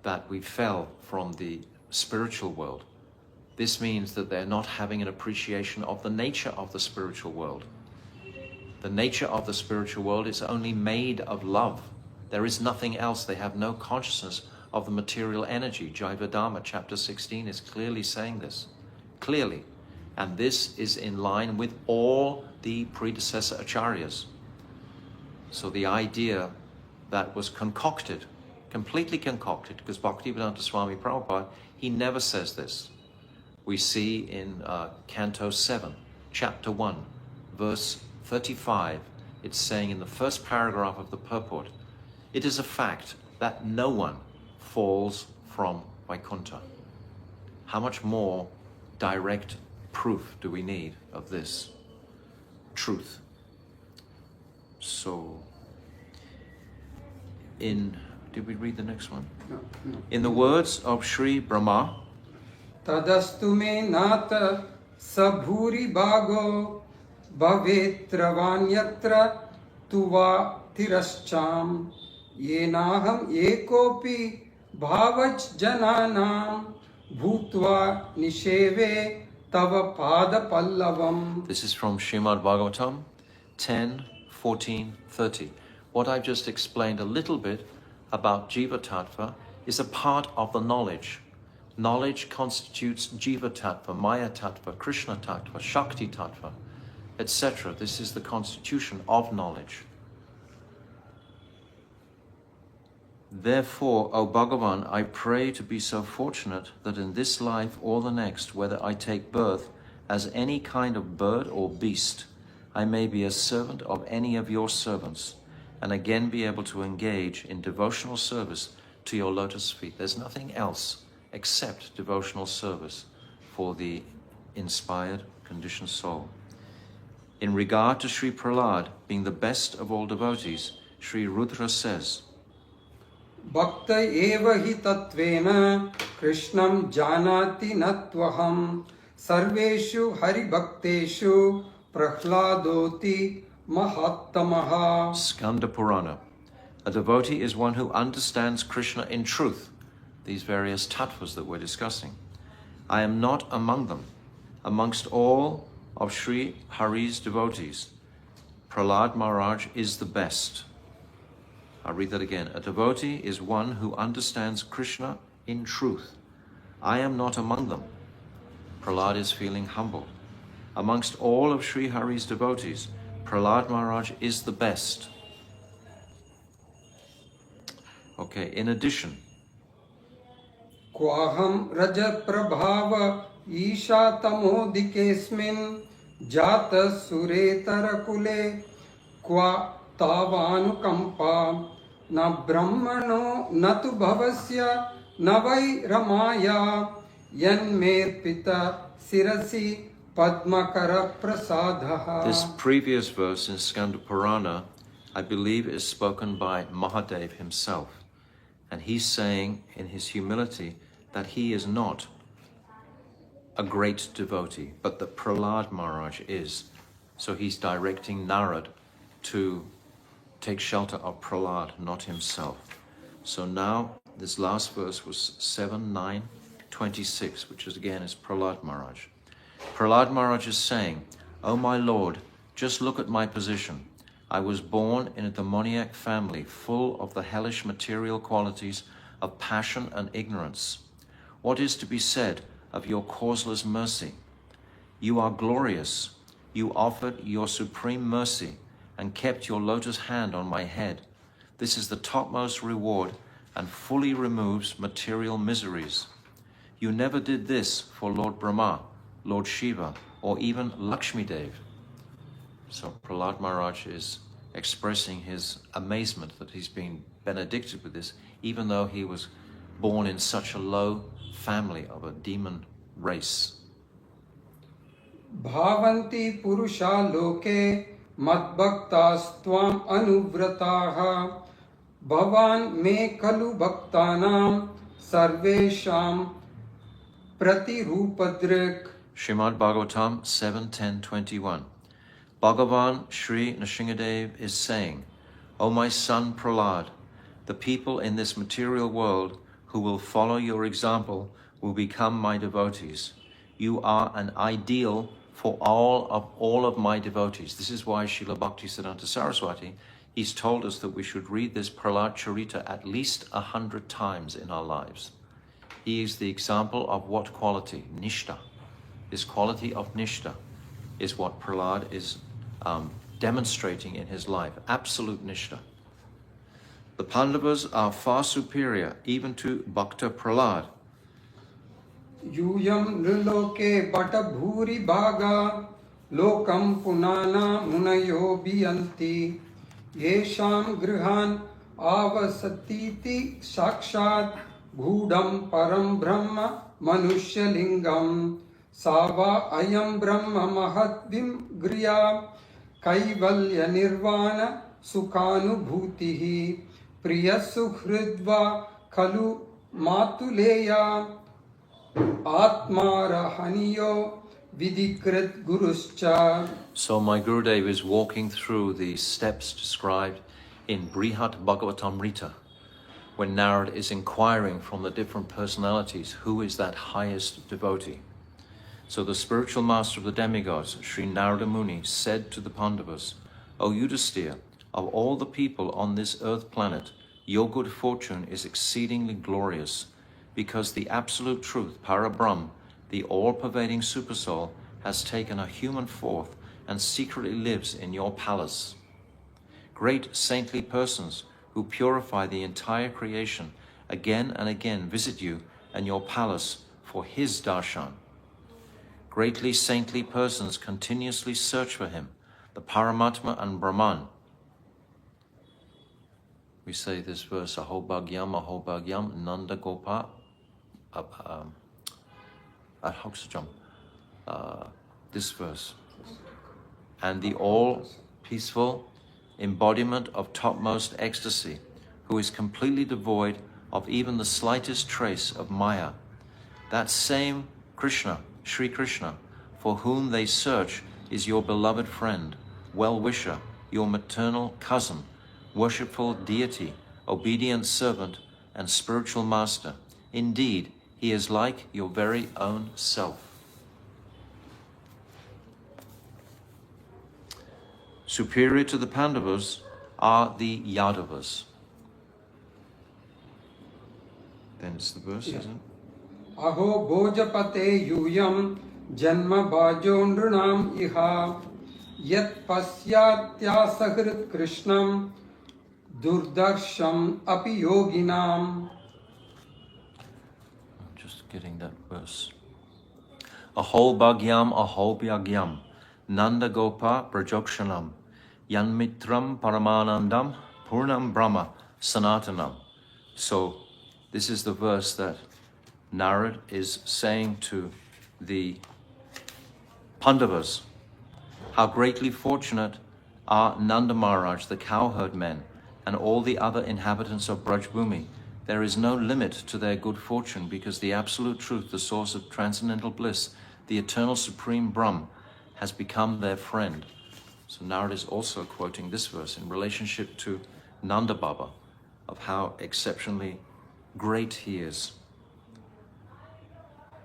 A: that we fell from the spiritual world. This means that they're not having an appreciation of the nature of the spiritual world. The nature of the spiritual world is only made of love. There is nothing else. They have no consciousness of the material energy. Jivadharma chapter 16 is clearly saying this. Clearly. And this is in line with all the predecessor acharyas. So the idea that was concocted, completely concocted, because Bhaktivedanta Swami Prabhupada, he never says this. We see in Canto 7, Chapter 1, verse 35, it's saying in the first paragraph of the purport, it is a fact that no one falls from Vaikuntha. How much more direct proof do we need of this truth? So, did we read the next one?
B: No.
A: In the words of Sri Brahma,
B: Tadastu me nata sabhuri bago bhavetra vanyatra tuva tirascham yenaham ekopi bhavach jananam bhutva nisheve tava pada pallavam.
A: this is from Srimad Bhagavatam 10, 14, 30. What I've just explained a little bit about Jiva Tattva is a part of the knowledge. Knowledge constitutes Jiva Tattva, Maya Tattva, Krishna Tattva, Shakti Tattva, etc. This is the constitution of knowledge. Therefore, O Bhagavan, I pray to be so fortunate that in this life or the next, whether I take birth as any kind of bird or beast, I may be a servant of any of your servants, and again be able to engage in devotional service to your lotus feet. There's nothing else except devotional service for the inspired, conditioned soul. In regard to Sri Prahlad being the best of all devotees, Sri Rudra says,
B: Bhakta eva hi tatvena Krishnam janati natvaham sarveshu hari bhakteshu prahladoti mahattamaha.
A: Skanda Purana. A devotee is one who understands Krishna in truth, these various tattvas that we're discussing. I am not among them. Amongst all of Sri Hari's devotees, Prahlad Maharaj is the best. I'll read that again. A devotee is one who understands Krishna in truth. I am not among them. Prahlad is feeling humble. Amongst all of Sri Hari's devotees, Prahlad Maharaj is the best. Okay, in addition,
B: Kwaham raja prabhava isha tamodikesmin jata suretara kule kwa tavanukampa na brahmano natu bhavasya navai ramaya yanmerpita sirasi padmakara prasadaha.
A: this previous verse in Skanda Purana, I believe, is spoken by Mahadev himself. And he's saying in his humility that he is not a great devotee, but that Prahlad Maharaj is. So he's directing Narad to take shelter of Prahlad, not himself. So now this last verse was 7, 9, 26, which is again is Prahlad Maharaj. Prahlad Maharaj is saying, "O my Lord, just look at my position. I was born in a demoniac family full of the hellish material qualities of passion and ignorance. What is to be said of your causeless mercy? You are glorious. You offered your supreme mercy and kept your lotus hand on my head. This is the topmost reward and fully removes material miseries. You never did this for Lord Brahma, Lord Shiva, or even Lakshmi Dev." So Prahlad Maharaj is expressing his amazement that he's been benedicted with this, even though he was born in such a low family of a demon race.
B: Bhavanti purusha loke madbhaktas tvam anuvrataha bhavan me kalu bhaktanam sarvesham pratirupadrik.
A: Srimad Bhagavatam 7:10-21. Bhagavan Sri Nrsingadev is saying, "O my son Prahlad, the people in this material world who will follow your example will become my devotees. You are an ideal for all of my devotees. This is why Srila Bhaktisiddhanta Saraswati, he's told us that we should read this Prahlad Charita at least 100 times in our lives. He is the example of what quality? Nishta. This quality of Nishta is what Prahlad is demonstrating in his life. Absolute Nishta. The Pandavas are far superior even to Bhakta Prahlad.
B: Yuyam nriloke bata bhuri bhaga lokam punana munayo biyanti yesham grihan avasatiti sakshat gudam param brahma manushya lingam sava ayam brahma mahatvim griya kaivalya nirvana sukhanubhutihi priya suhridva khalu matuleya Atmarahaniyo vidikrit guruscha. So
A: my Gurudev is walking through the steps described in Brihat Bhagavatamrita, when Narad is inquiring from the different personalities who is that highest devotee. So the spiritual master of the demigods, Sri Narada Muni, said to the Pandavas, O Yudhisthira, of all the people on this earth planet, your good fortune is exceedingly glorious, because the absolute truth, Parabrahm, the all-pervading Supersoul, has taken a human form and secretly lives in your palace. Great saintly persons who purify the entire creation again and again visit you and your palace for his darshan. Greatly saintly persons continuously search for him, the Paramatma and Brahman. We say this verse, Aho Bhagyam, Nanda Gopa, at Hoxajam, this verse. And the all-peaceful embodiment of topmost ecstasy, who is completely devoid of even the slightest trace of Maya. That same Krishna, Sri Krishna, for whom they search, is your beloved friend, well-wisher, your maternal cousin, worshipful deity, obedient servant, and spiritual master. Indeed, he is like your very own self. Superior to the Pandavas are the Yadavas. Then it's the verse, isn't it?
B: Aho bhojapate yuyam janma bhajo nrunam iha yat pasyatyasahrit krishnam durdarsham api yoginam.
A: Getting that verse. Aho bhagyam, Nanda Gopa Brajokshanam, Yanmitram Paramanandam, Purnam Brahma Sanatanam. So this is the verse that Narad is saying to the Pandavas. How greatly fortunate are Nanda Maharaj, the cowherd men, and all the other inhabitants of Brajbhumi. There is no limit to their good fortune, because the absolute truth, the source of transcendental bliss, the eternal supreme Brahm, has become their friend. So Narad is also quoting this verse in relationship to Nanda Baba, of how exceptionally great he is.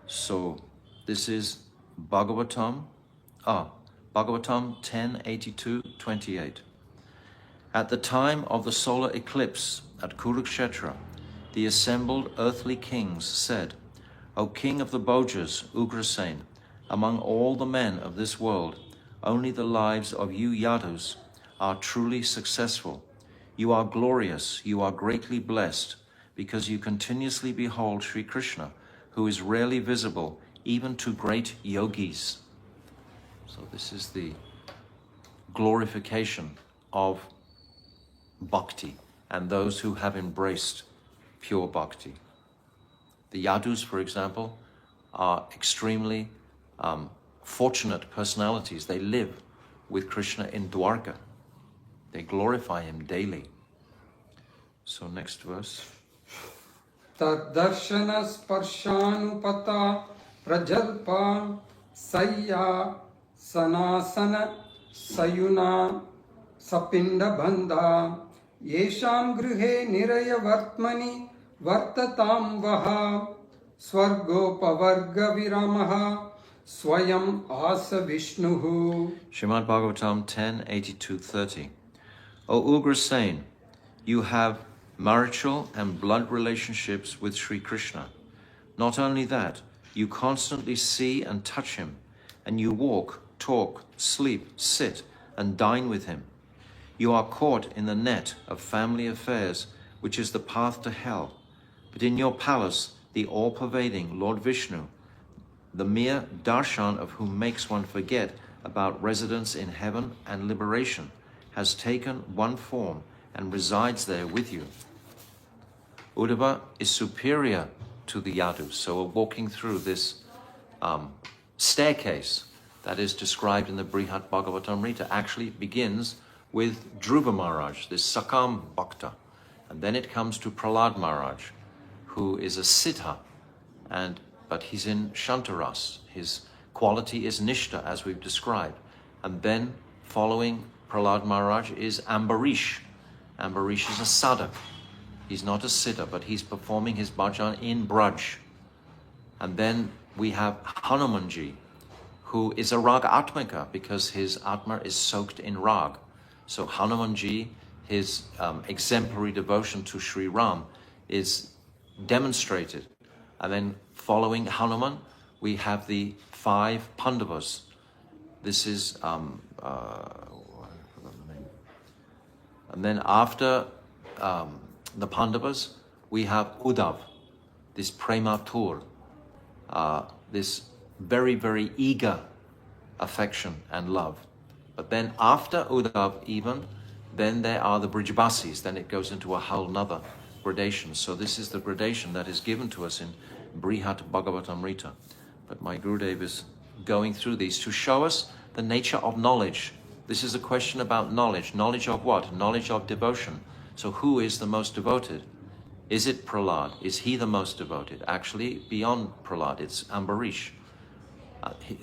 A: So this is Bhagavatam 10:82-28. At the time of the solar eclipse at Kurukshetra, the assembled earthly kings said, O king of the Bhojas, Ugrasen, among all the men of this world, only the lives of you Yadus are truly successful. You are glorious, you are greatly blessed, because you continuously behold Sri Krishna, who is rarely visible even to great yogis. So this is the glorification of bhakti and those who have embraced pure bhakti. The Yadus, for example, are extremely fortunate personalities. They live with Krishna in Dwarka. They glorify him daily. So next verse.
B: Tadarshana sparshanupata prajalpa sayya sanasana sayuna sapinda bandha yesham grihe niraya vartmani वर्ततां वः स्वर्गोपवर्गविरामः स्वयं आस विष्णुः.
A: Srimad Bhagavatam 10:82-30. O Ugrasen, you have marital and blood relationships with Sri Krishna. Not only that, you constantly see and touch him, and you walk, talk, sleep, sit, and dine with him. You are caught in the net of family affairs, which is the path to hell. But in your palace, the all-pervading Lord Vishnu, the mere darshan of whom makes one forget about residence in heaven and liberation, has taken one form and resides there with you. Uddhava is superior to the Yadus. So we're walking through this staircase that is described in the Brihat Bhagavatamrita. Actually begins with Dhruva Maharaj, this Sakam Bhakta. And then it comes to Prahlad Maharaj, who is a Siddha, but he's in Shantaras. His quality is Nishta, as we've described. And then following Prahlad Maharaj is Ambarish. Ambarish is a sadhak. He's not a siddha, but he's performing his bhajan in Braj. And then we have Hanumanji, who is a Rag Atmika, because his Atma is soaked in Rag. So Hanumanji, his exemplary devotion to Sri Ram is demonstrated. And then following Hanuman, we have the 5 Pandavas. This is, I forgot the name. And then after the Pandavas, we have Uddhav, this prematur, this very, very eager affection and love. But then after Uddhav even, then there are the Brijbasis, then it goes into a whole nother gradation. So this is the gradation that is given to us in Brihat Bhagavatamrita. But my Gurudev is going through these to show us the nature of knowledge. This is a question about knowledge. Knowledge of what? Knowledge of devotion. So who is the most devoted? Is it Prahlad? Is he the most devoted? Actually, beyond Prahlad, it's Ambarish.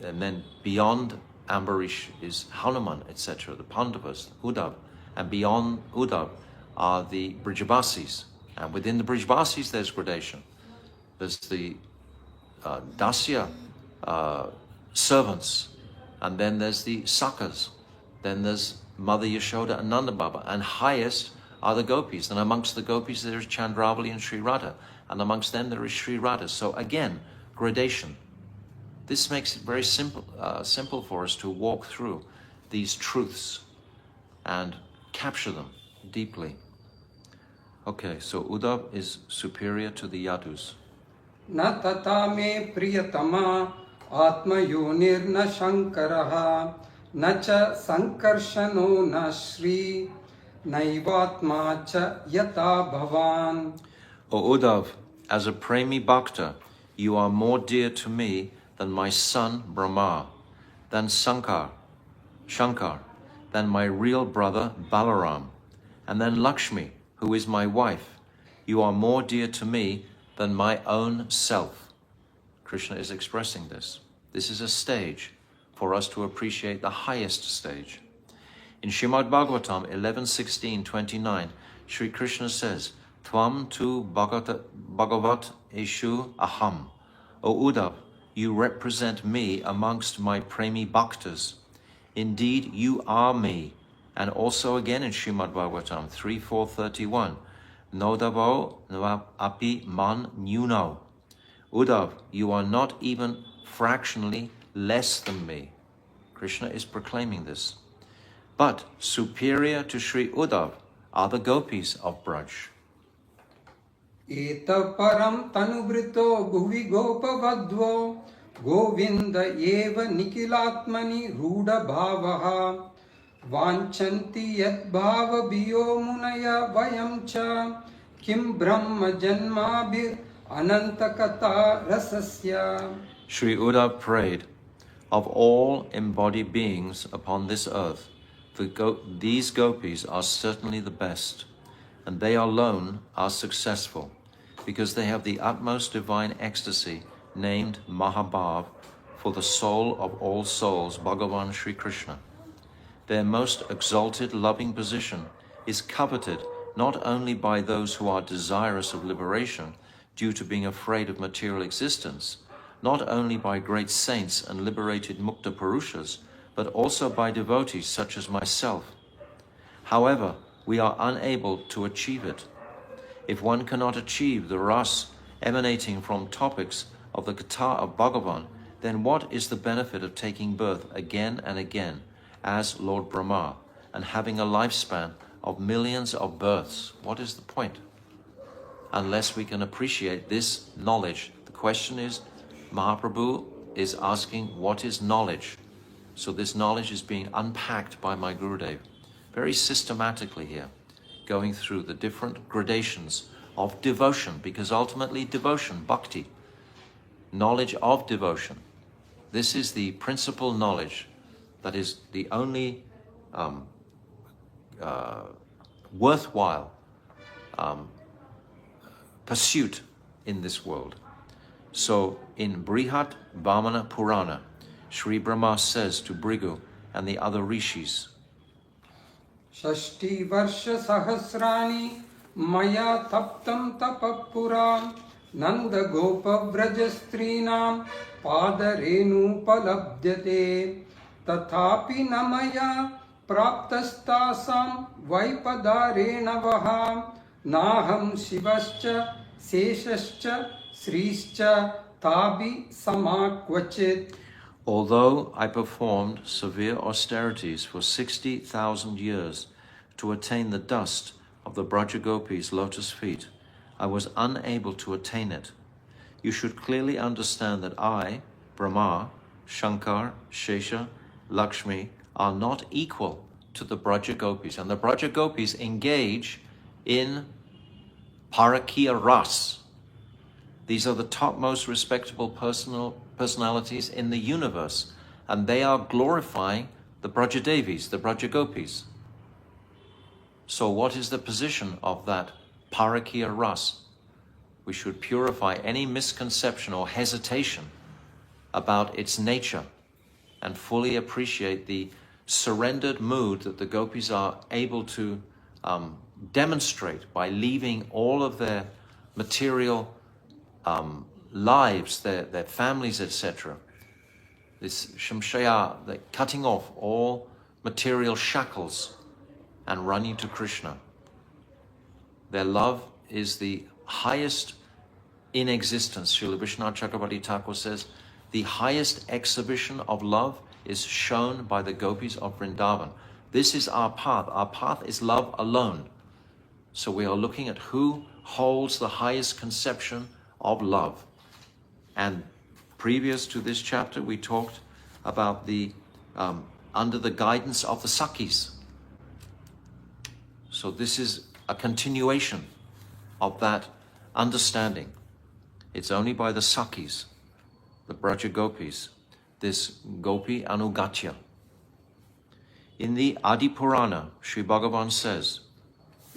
A: And then beyond Ambarish is Hanuman, etc., the Pandavas, Uddhav. And beyond Uddhav are the Brijbasis. And within the Brijbasis, there's gradation. There's the Dasya servants. And then there's the Sakas. Then there's Mother Yashoda and Nanda Baba. And highest are the gopis. And amongst the gopis, there is Chandravali and Sri Radha. And amongst them, there is Sri Radha. So again, gradation. This makes it very simple for us to walk through these truths and capture them deeply. Okay, so Uddhav is superior to the Yadus.
B: न तथा मे प्रियतमा आत्मयोनिर्न शंकरः न च संकर्षणो न श्री नैवात्मा च यथा भवान.
A: O Uddhav, as a Premi Bhakta, you are more dear to me than my son Brahma, than Shankar, than my real brother Balaram, and then Lakshmi, who is my wife. You are more dear to me than my own self. Krishna is expressing this. This is a stage for us to appreciate the highest stage. In Srimad Bhagavatam 11:16-29, Sri Krishna says, Tvam tu Bhagavat eshu aham. O Uddhav, you represent me amongst my Premi Bhaktas. Indeed, you are me. And also again in Srimad Bhagavatam 3:4-31, Nodavo api man nyuno. Uddhav, you are not even fractionally less than me. Krishna is proclaiming this. But superior to Sri Uddhav are the gopis of Braj.
B: Eta param tanubrito bhuvi gopavadvo govinda eva nikilatmani ruda bhavaha vanchanti yad bhava biyo munaya vayam cha kim brahma janmabhir anantakata rasasya.
A: Sri Uddhav prayed, of all embodied beings upon this earth, these gopis are certainly the best, and they alone are successful, because they have the utmost divine ecstasy named Mahabhav for the soul of all souls, Bhagavan Sri Krishna. Their most exalted loving position is coveted not only by those who are desirous of liberation due to being afraid of material existence, not only by great saints and liberated Mukta Purushas, but also by devotees such as myself. However, we are unable to achieve it. If one cannot achieve the ras emanating from topics of the Katha of Bhagavan, then what is the benefit of taking birth again and again as Lord Brahma and having a lifespan of millions of births? What is the point? Unless we can appreciate this knowledge. The question is, Mahaprabhu is asking, what is knowledge? So this knowledge is being unpacked by my Gurudev very systematically here, going through the different gradations of devotion, because ultimately devotion, bhakti, knowledge of devotion, this is the principal knowledge that is the only worthwhile pursuit in this world. So in Brihat Vamana Purana, Sri Brahma says to Bhrigu and the other rishis,
B: Shashti Varsha Sahasrani Maya Taptam Tapapuram Nanda Gopa Vrajastrinam Padarenu Palabdyate Tathapi Namaya Praptastasam Vaipadarena Vaham Naham Shivascha Seshascha Srischa Tabi Samakvachit.
A: although I performed severe austerities for 60,000 years to attain the dust of the Brajagopis' lotus feet, I was unable to attain it. You should clearly understand that I, Brahma, Shankar, Shesha, Lakshmi, are not equal to the Brajagopis. And the Brajagopis engage in Parakiya Ras. These are the topmost respectable personalities in the universe, and they are glorifying the Brajadevis, the Brajagopis. So what is the position of that Parakiya Ras? We should purify any misconception or hesitation about its nature and fully appreciate the surrendered mood that the gopis are able to demonstrate by leaving all of their material lives, their families, etc. This Shamshaya, the cutting off all material shackles and running to Krishna. Their love is the highest in existence. Srila Vishwanath Chakravarti Thakur says, the highest exhibition of love is shown by the gopis of Vrindavan. This is our path. Our path is love alone. So we are looking at who holds the highest conception of love. And previous to this chapter, we talked about the under the guidance of the Sakhis. So this is a continuation of that understanding. It's only by the Sakhis, the Brajagopis, this Gopi Anugatya. In the Adi Purana, Sri Bhagavan says,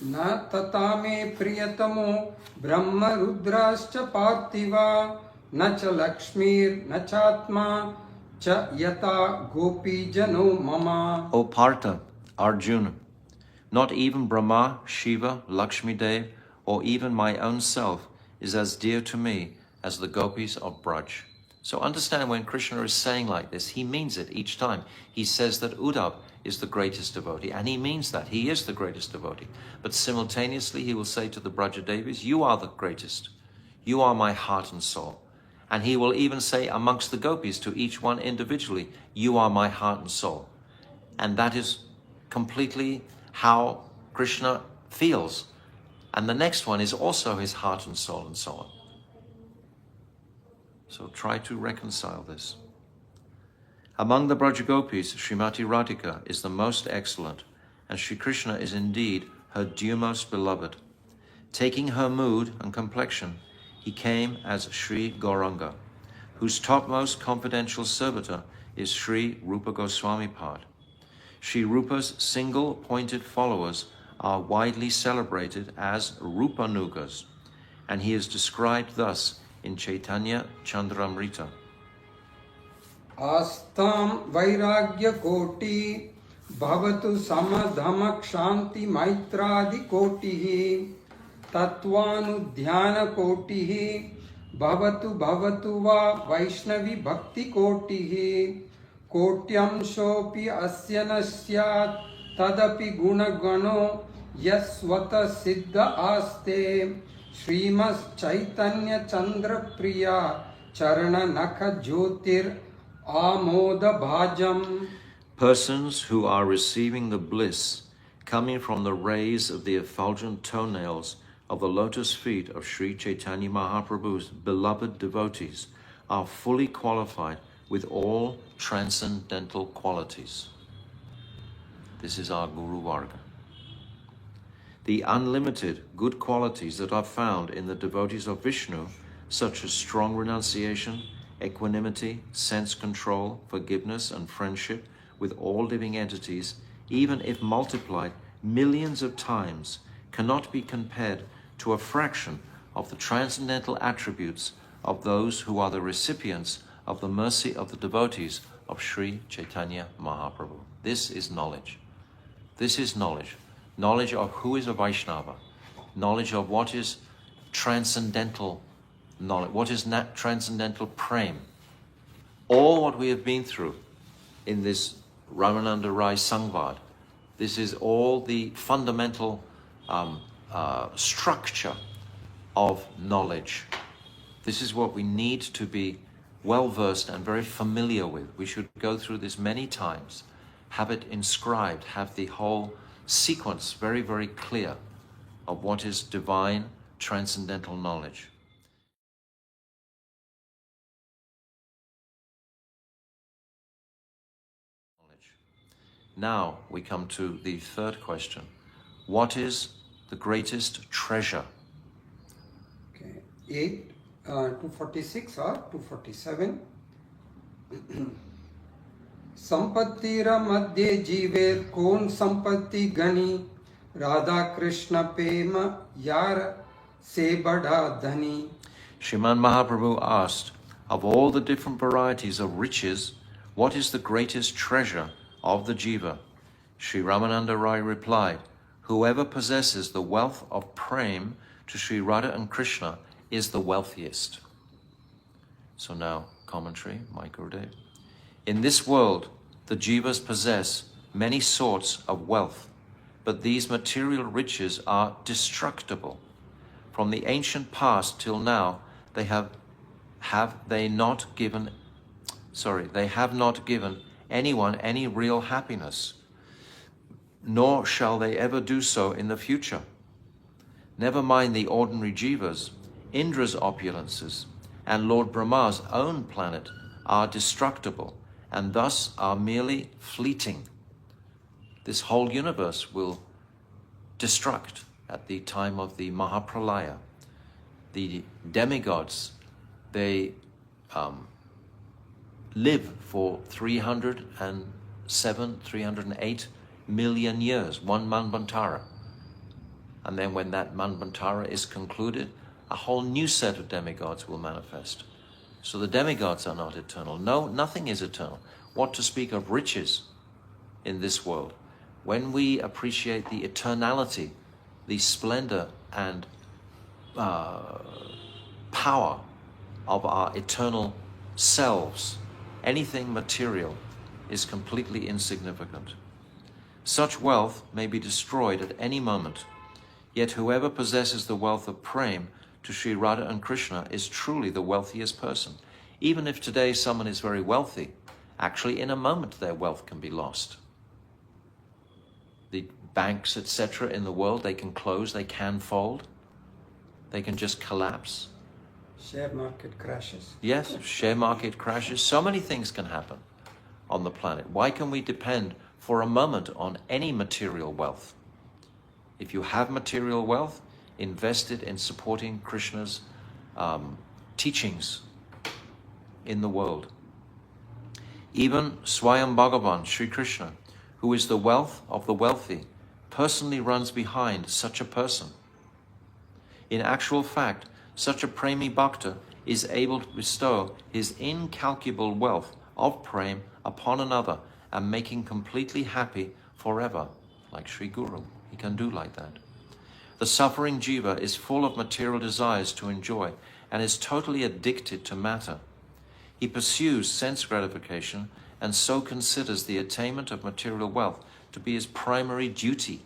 B: Na tatame priyatamo brahma rudrascha parthiva na cha lakshmir na chatma cha yata gopi jano mama.
A: O Partha, Arjuna, not even Brahma, Shiva, Lakshmi Dev, or even my own self is as dear to me as the gopis of Braj. So understand, when Krishna is saying like this, he means it each time. He says that Uddhav is the greatest devotee, and he means that. He is the greatest devotee. But simultaneously he will say to the Brajadevis, you are the greatest. You are my heart and soul. And he will even say amongst the gopis to each one individually, you are my heart and soul. And that is completely how Krishna feels. And the next one is also his heart and soul, and so on. So try to reconcile this. Among the Brajagopis, Srimati Radhika is the most excellent, and Sri Krishna is indeed her dear most beloved. Taking her mood and complexion, he came as Sri Gauranga, whose topmost confidential servitor is Sri Rupa Goswami Pad. Sri Rupa's single-pointed followers are widely celebrated as Rupanugas, and he is described thus in Chaitanya Chandramrita.
B: Astam vairagya koti भवतु समधमः शान्ति मैत्रादिकोटिः तत्त्वानुध्यानकोटिः भवतु भवतु वा वैष्णवी भक्तिकोटिः कोट्यंशोऽपि अस्य न स्यात् तदपि गुणगणो यस्वतः सिद्ध आस्ते श्रीमच्चैतन्यचन्द्रप्रिया चरणनख ज्योतिर् आमोदभाजम्.
A: Persons who are receiving the bliss coming from the rays of the effulgent toenails of the lotus feet of Sri Chaitanya Mahaprabhu's beloved devotees are fully qualified with all transcendental qualities. This is our Guru Varga. The unlimited good qualities that are found in the devotees of Vishnu, such as strong renunciation, equanimity, sense control, forgiveness, and friendship with all living entities, even if multiplied millions of times, cannot be compared to a fraction of the transcendental attributes of those who are the recipients of the mercy of the devotees of Sri Chaitanya Mahaprabhu. This is knowledge. This is knowledge. Knowledge of who is a Vaishnava. Knowledge of what is transcendental knowledge. What is transcendental prem. All what we have been through in this Ramananda Rai Sangvad, this is all the fundamental structure of knowledge. This is what we need to be well-versed and very familiar with. We should go through this many times, have it inscribed, have the whole sequence very, very clear of what is divine transcendental knowledge. Now we come to the third question. What is the greatest treasure?
B: Okay, 246 or 247. संपत्तिरा मध्ये जीवेर कौन संपत्ति गनी राधा कृष्ण प्रेम यार से बड़ा धनी.
A: Sriman Mahaprabhu asked, of all the different varieties of riches, what is the greatest treasure of the jiva? Sri Ramananda Rai replied, whoever possesses the wealth of prem to Sri Radha and Krishna is the wealthiest. So now, commentary, my Gurudev. In this world, the jivas possess many sorts of wealth, but these material riches are destructible. From the ancient past till now, they have not given anyone any real happiness, nor shall they ever do so in the future. Never mind the ordinary jivas, Indra's opulences, and Lord Brahma's own planet are destructible, and thus are merely fleeting. This whole universe will destruct at the time of the Mahapralaya. The demigods, they live for 307, 308 million years, one Manvantara. And then when that Manvantara is concluded, a whole new set of demigods will manifest. So the demigods are not eternal. No, nothing is eternal. What to speak of riches in this world? When we appreciate the eternality, the splendor and power of our eternal selves, anything material is completely insignificant. Such wealth may be destroyed at any moment, yet whoever possesses the wealth of prem to Sri Radha and Krishna is truly the wealthiest person. Even if today someone is very wealthy, actually in a moment their wealth can be lost. The banks, etc. in the world, they can close, they can fold, they can just collapse.
B: Share market crashes.
A: Yes, share market crashes. So many things can happen on the planet. Why can we depend for a moment on any material wealth? If you have material wealth, invest it in supporting Krishna's teachings in the world. Even Swayam Bhagavan, Sri Krishna, who is the wealth of the wealthy, personally runs behind such a person. In actual fact, such a premi bhakta is able to bestow his incalculable wealth of prem upon another and making completely happy forever, like Sri Guru. He can do like that. The suffering jiva is full of material desires to enjoy and is totally addicted to matter. He pursues sense gratification and so considers the attainment of material wealth to be his primary duty,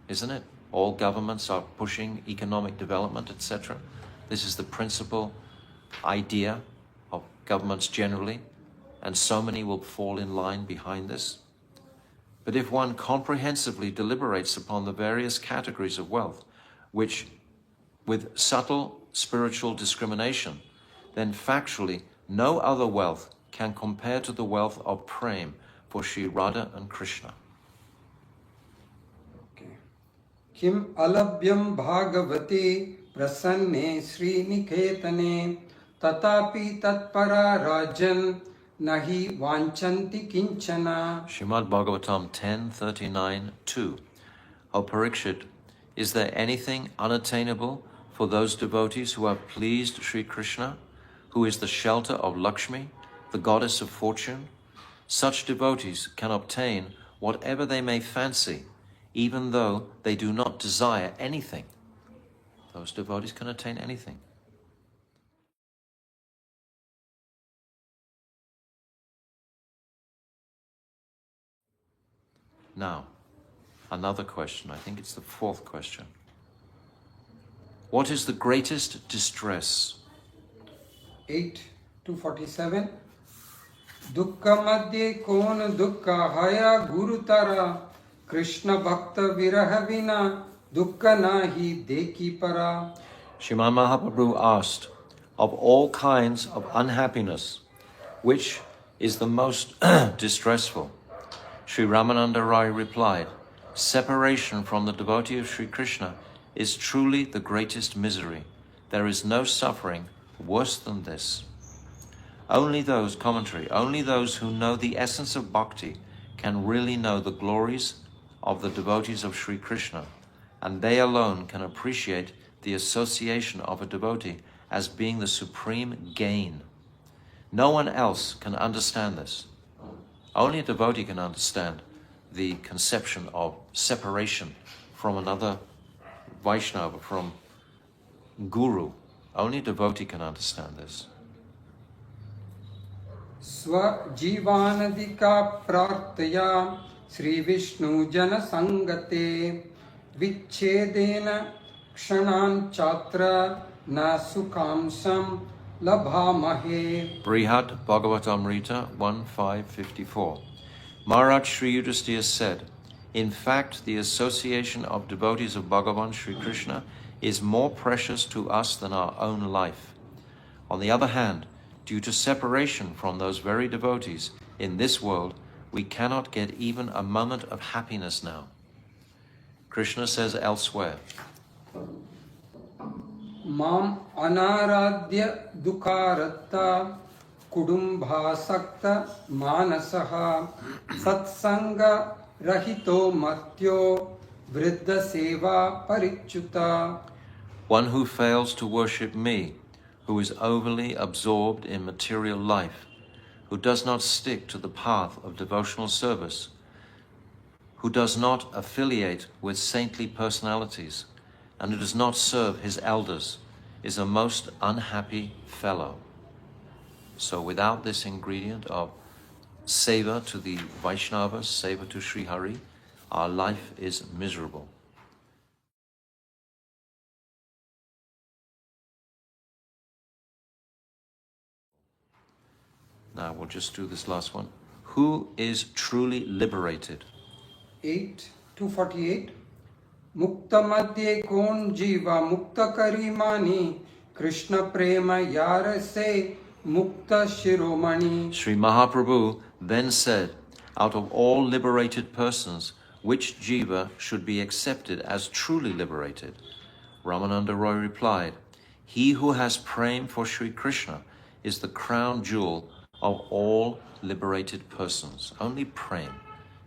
A: isn't it? All governments are pushing economic development, etc. This is the principal idea of governments generally, and so many will fall in line behind this. But if one comprehensively deliberates upon the various categories of wealth, which with subtle spiritual discrimination, then factually no other wealth can compare to the wealth of prem for Sri Radha and Krishna.
B: Kim alabhyam bhagavate prasanne Sri Niketane tatapi tatpara rajan nahi vanchanti kinchana.
A: Srimad Bhagavatam 10:39-2. O Parikshit, is there anything unattainable for those devotees who have pleased Sri Krishna, who is the shelter of Lakshmi, the goddess of fortune? Such devotees can obtain whatever they may fancy, even though they do not desire anything. Those devotees can attain anything. Now, another question. I think it's the fourth question. What is the greatest distress?
B: 8:247 Dukkha madhye kon dukkha haya gurutara Krishna bhakta viraha vina dukkha nahi deki para.
A: Sriman Mahaprabhu asked, of all kinds of unhappiness, which is the most distressful? Sri Ramananda Rai replied, separation from the devotee of Sri Krishna is truly the greatest misery. There is no suffering worse than this. Only those who know the essence of bhakti can really know the glories of the devotees of Sri Krishna, and they alone can appreciate the association of a devotee as being the supreme gain. No one else can understand this. Only a devotee can understand the conception of separation from another Vaishnava, from Guru. Only a devotee can understand this.
B: Swajivanadika prartaya Sri Vishnu jana sangate vichedena kshanan chatra na sukhamsam labhamahe.
A: Brihat Bhagavatamrita 1.5.54. Maharaj Sri Yudhisthira said, in fact, the association of devotees of Bhagavan Sri Krishna is more precious to us than our own life. On the other hand, due to separation from those very devotees in this world, we cannot get even a moment of happiness now. Krishna says elsewhere,
B: Mam anaradhya dukkaratta kudumbhasakta manasaha satsanga rahito matyo vriddha seva parichyuta.
A: one who fails to worship me, who is overly absorbed in material life, who does not stick to the path of devotional service, who does not affiliate with saintly personalities, and who does not serve his elders, is a most unhappy fellow. So without this ingredient of seva to the Vaishnavas, seva to Sri Hari, our life is miserable. Now we'll just do this last one. Who is truly liberated?
B: 8:248 Mukta madhye kon jiva mukta karimani Krishna prema yar se mukta shiromani.
A: Sri Mahaprabhu then said, out of all liberated persons, which jiva should be accepted as truly liberated? Ramananda Roy replied, he who has prem for Sri Krishna is the crown jewel of all liberated persons. Only prem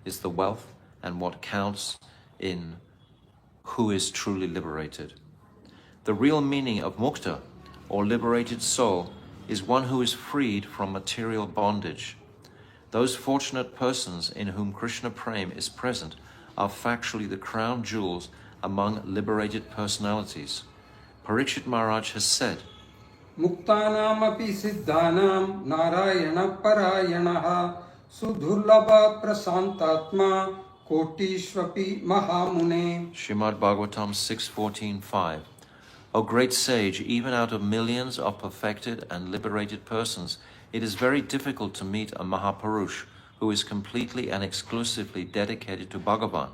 A: is the wealth and what counts in who is truly liberated. The real meaning of mukta, or liberated soul, is one who is freed from material bondage. Those fortunate persons in whom Krishna Prem is present are factually the crown jewels among liberated personalities. Parikshit Maharaj has said,
B: Muktanam api siddhanam narayana parayanaha sudurlabha prasantatma kotishvapi mahamune.
A: Srimad Bhagavatam 6.14.5. O great sage, even out of millions of perfected and liberated persons, it is very difficult to meet a Mahapurush who is completely and exclusively dedicated to Bhagavan.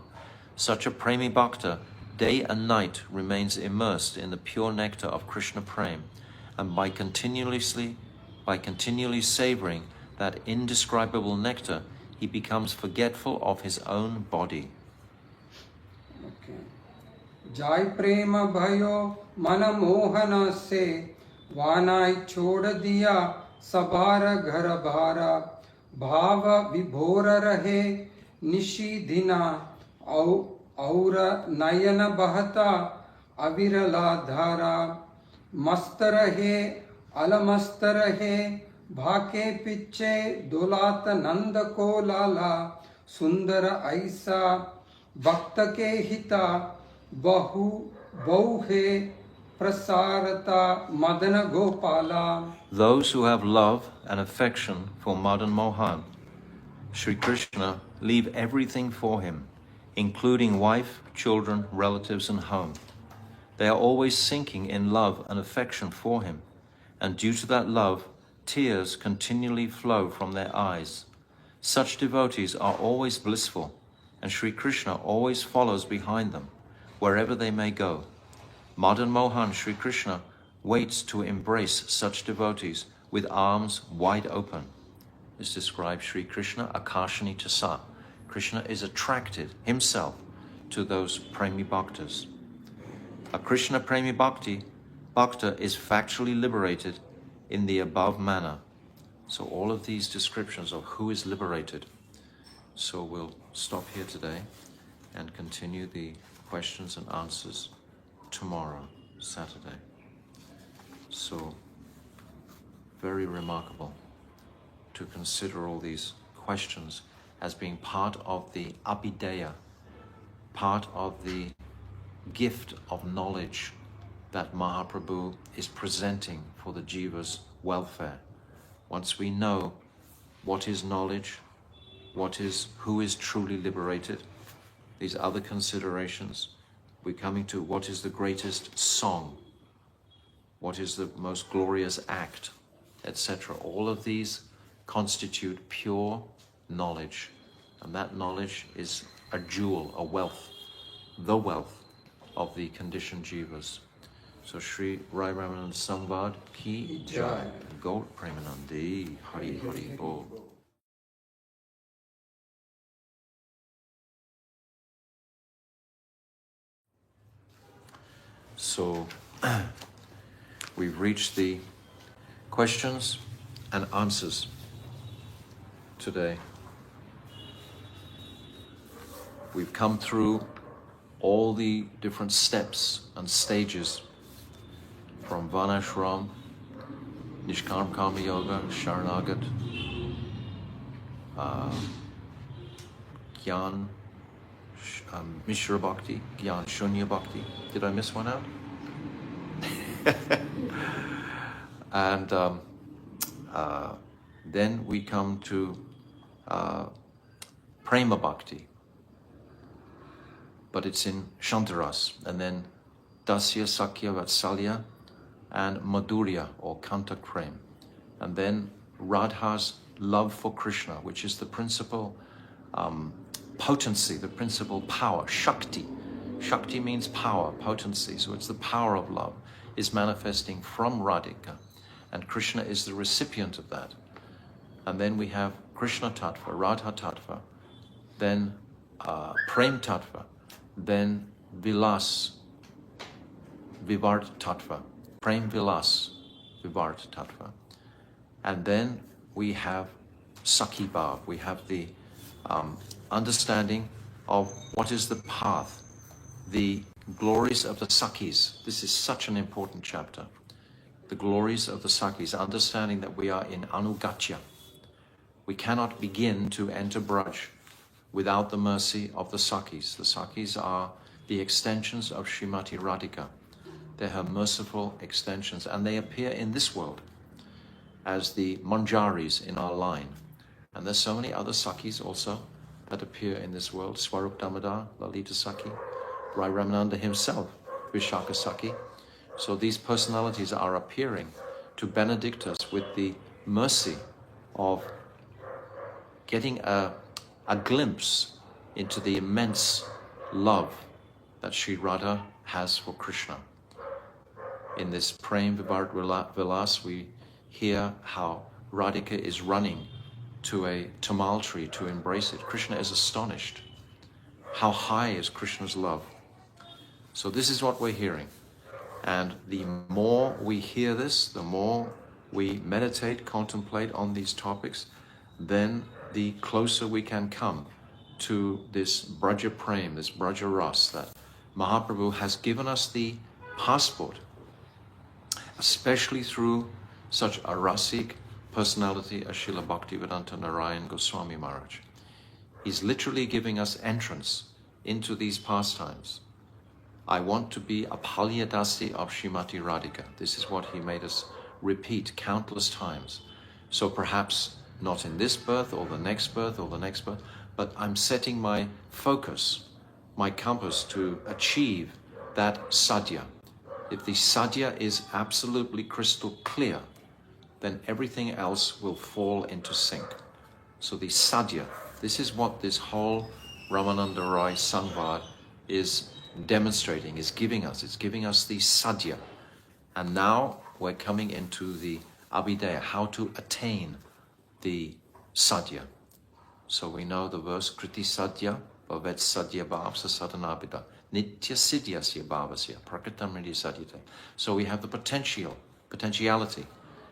A: Such a Premi Bhakta day and night remains immersed in the pure nectar of Krishna Prem, and by continually savoring that indescribable nectar, he becomes forgetful of his own body.
B: Okay. Jai prema bhayo mana mohana se vanai chhod diya sabara ghar bhara bhava vibhora rahe nishi dina aura nayana bahata avirala dhara मस्त रहे अलमस्त रहे भाके पिछे दुलात नंद को लाला सुंदर ऐसा भक्त के हिता बहु बहुहे prasarata madana gopala.
A: Those who have love and affection for Madan Mohan, Sri Krishna, leave everything for him, including wife, children, relatives and home. They are always sinking in love and affection for him, and due to that love, tears continually flow from their eyes. Such devotees are always blissful, and Sri Krishna always follows behind them, wherever they may go. Madan Mohan, Sri Krishna, waits to embrace such devotees with arms wide open. This describes Sri Krishna Akashani Tasa. Krishna is attracted himself to those Premi Bhaktas. A Krishna Premi Bhakta is factually liberated in the above manner. So all of these descriptions of who is liberated. So we'll stop here today and continue the questions and answers tomorrow, Saturday. So very remarkable to consider all these questions as being part of the abhideya, part of the gift of knowledge that Mahaprabhu is presenting for the jiva's welfare. Once we know what is knowledge, who is truly liberated, these other considerations, we're coming to what is the greatest song, what is the most glorious act, etc. All of these constitute pure knowledge, and that knowledge is a jewel, a wealth, the wealth of the conditioned jivas. So Sri Rai Ramanand Samvad Ki Jai. Gaur Premanandi Hari Hari Bol. So we've reached the questions and answers today. We've come through all the different steps and stages from Vanashram, Nishkam Kama Yoga, Sharanagat, Gyan, Mishra Bhakti, Gyan Shunya Bhakti. Did I miss one out? And then we come to Prema Bhakti, but it's in Shantaras, and then Dasya, Sakya, Vatsalya, and Madhurya, or Kantak Prem. And then Radha's love for Krishna, which is the principal potency, the principal power, Shakti. Shakti means power, potency, so it's the power of love, is manifesting from Radhika, and Krishna is the recipient of that. And then we have Krishna Tattva, Radha Tattva, then Prem Tattva, then Vilas, Vivart Tattva, Prem Vilas, Vivart Tattva. And then we have Sakhi Bhav, we have the understanding of what is the path, the glories of the Sakhis. This is such an important chapter. The glories of the Sakhis, understanding that we are in Anugatya. We cannot begin to enter Braj without the mercy of the Sakis. The Sakis are the extensions of Srimati Radhika. They're her merciful extensions, and they appear in this world as the Manjaris in our line. And there's so many other Sakis also that appear in this world. Swarup Damodar, Lalita Saki, Rai Ramananda himself, Vishaka Saki. So these personalities are appearing to benedict us with the mercy of getting a glimpse into the immense love that Sri Radha has for Krishna. In this Prem Vibharat Vilas, we hear how Radhika is running to a tamal tree to embrace it. Krishna is astonished. How high is Krishna's love? So this is what we're hearing. And the more we hear this, the more we meditate, contemplate on these topics, then the closer we can come to this Braja Prem, this Braja Ras, that Mahaprabhu has given us the passport, especially through such a rasic personality as Srila Bhaktivedanta Narayan Goswami Maharaj. He's literally giving us entrance into these pastimes. I want to be a Palyadasi of Srimati Radhika. This is what he made us repeat countless times. So perhaps not in this birth or the next birth or the next birth, but I'm setting my focus, my compass to achieve that sadhya. If the sadhya is absolutely crystal clear, then everything else will fall into sync. So the sadhya, this is what this whole Ramananda Rai Sangvad is demonstrating, is giving us. It's giving us the sadhya. And now we're coming into the abhidaya, how to attain the sadhya. So we know the verse, Kriti sadhya, bhavet sadhya bhavsa sadhanabhida, nitya siddhyasya bhavasya, prakatamriti sadhyate. So we have the potentiality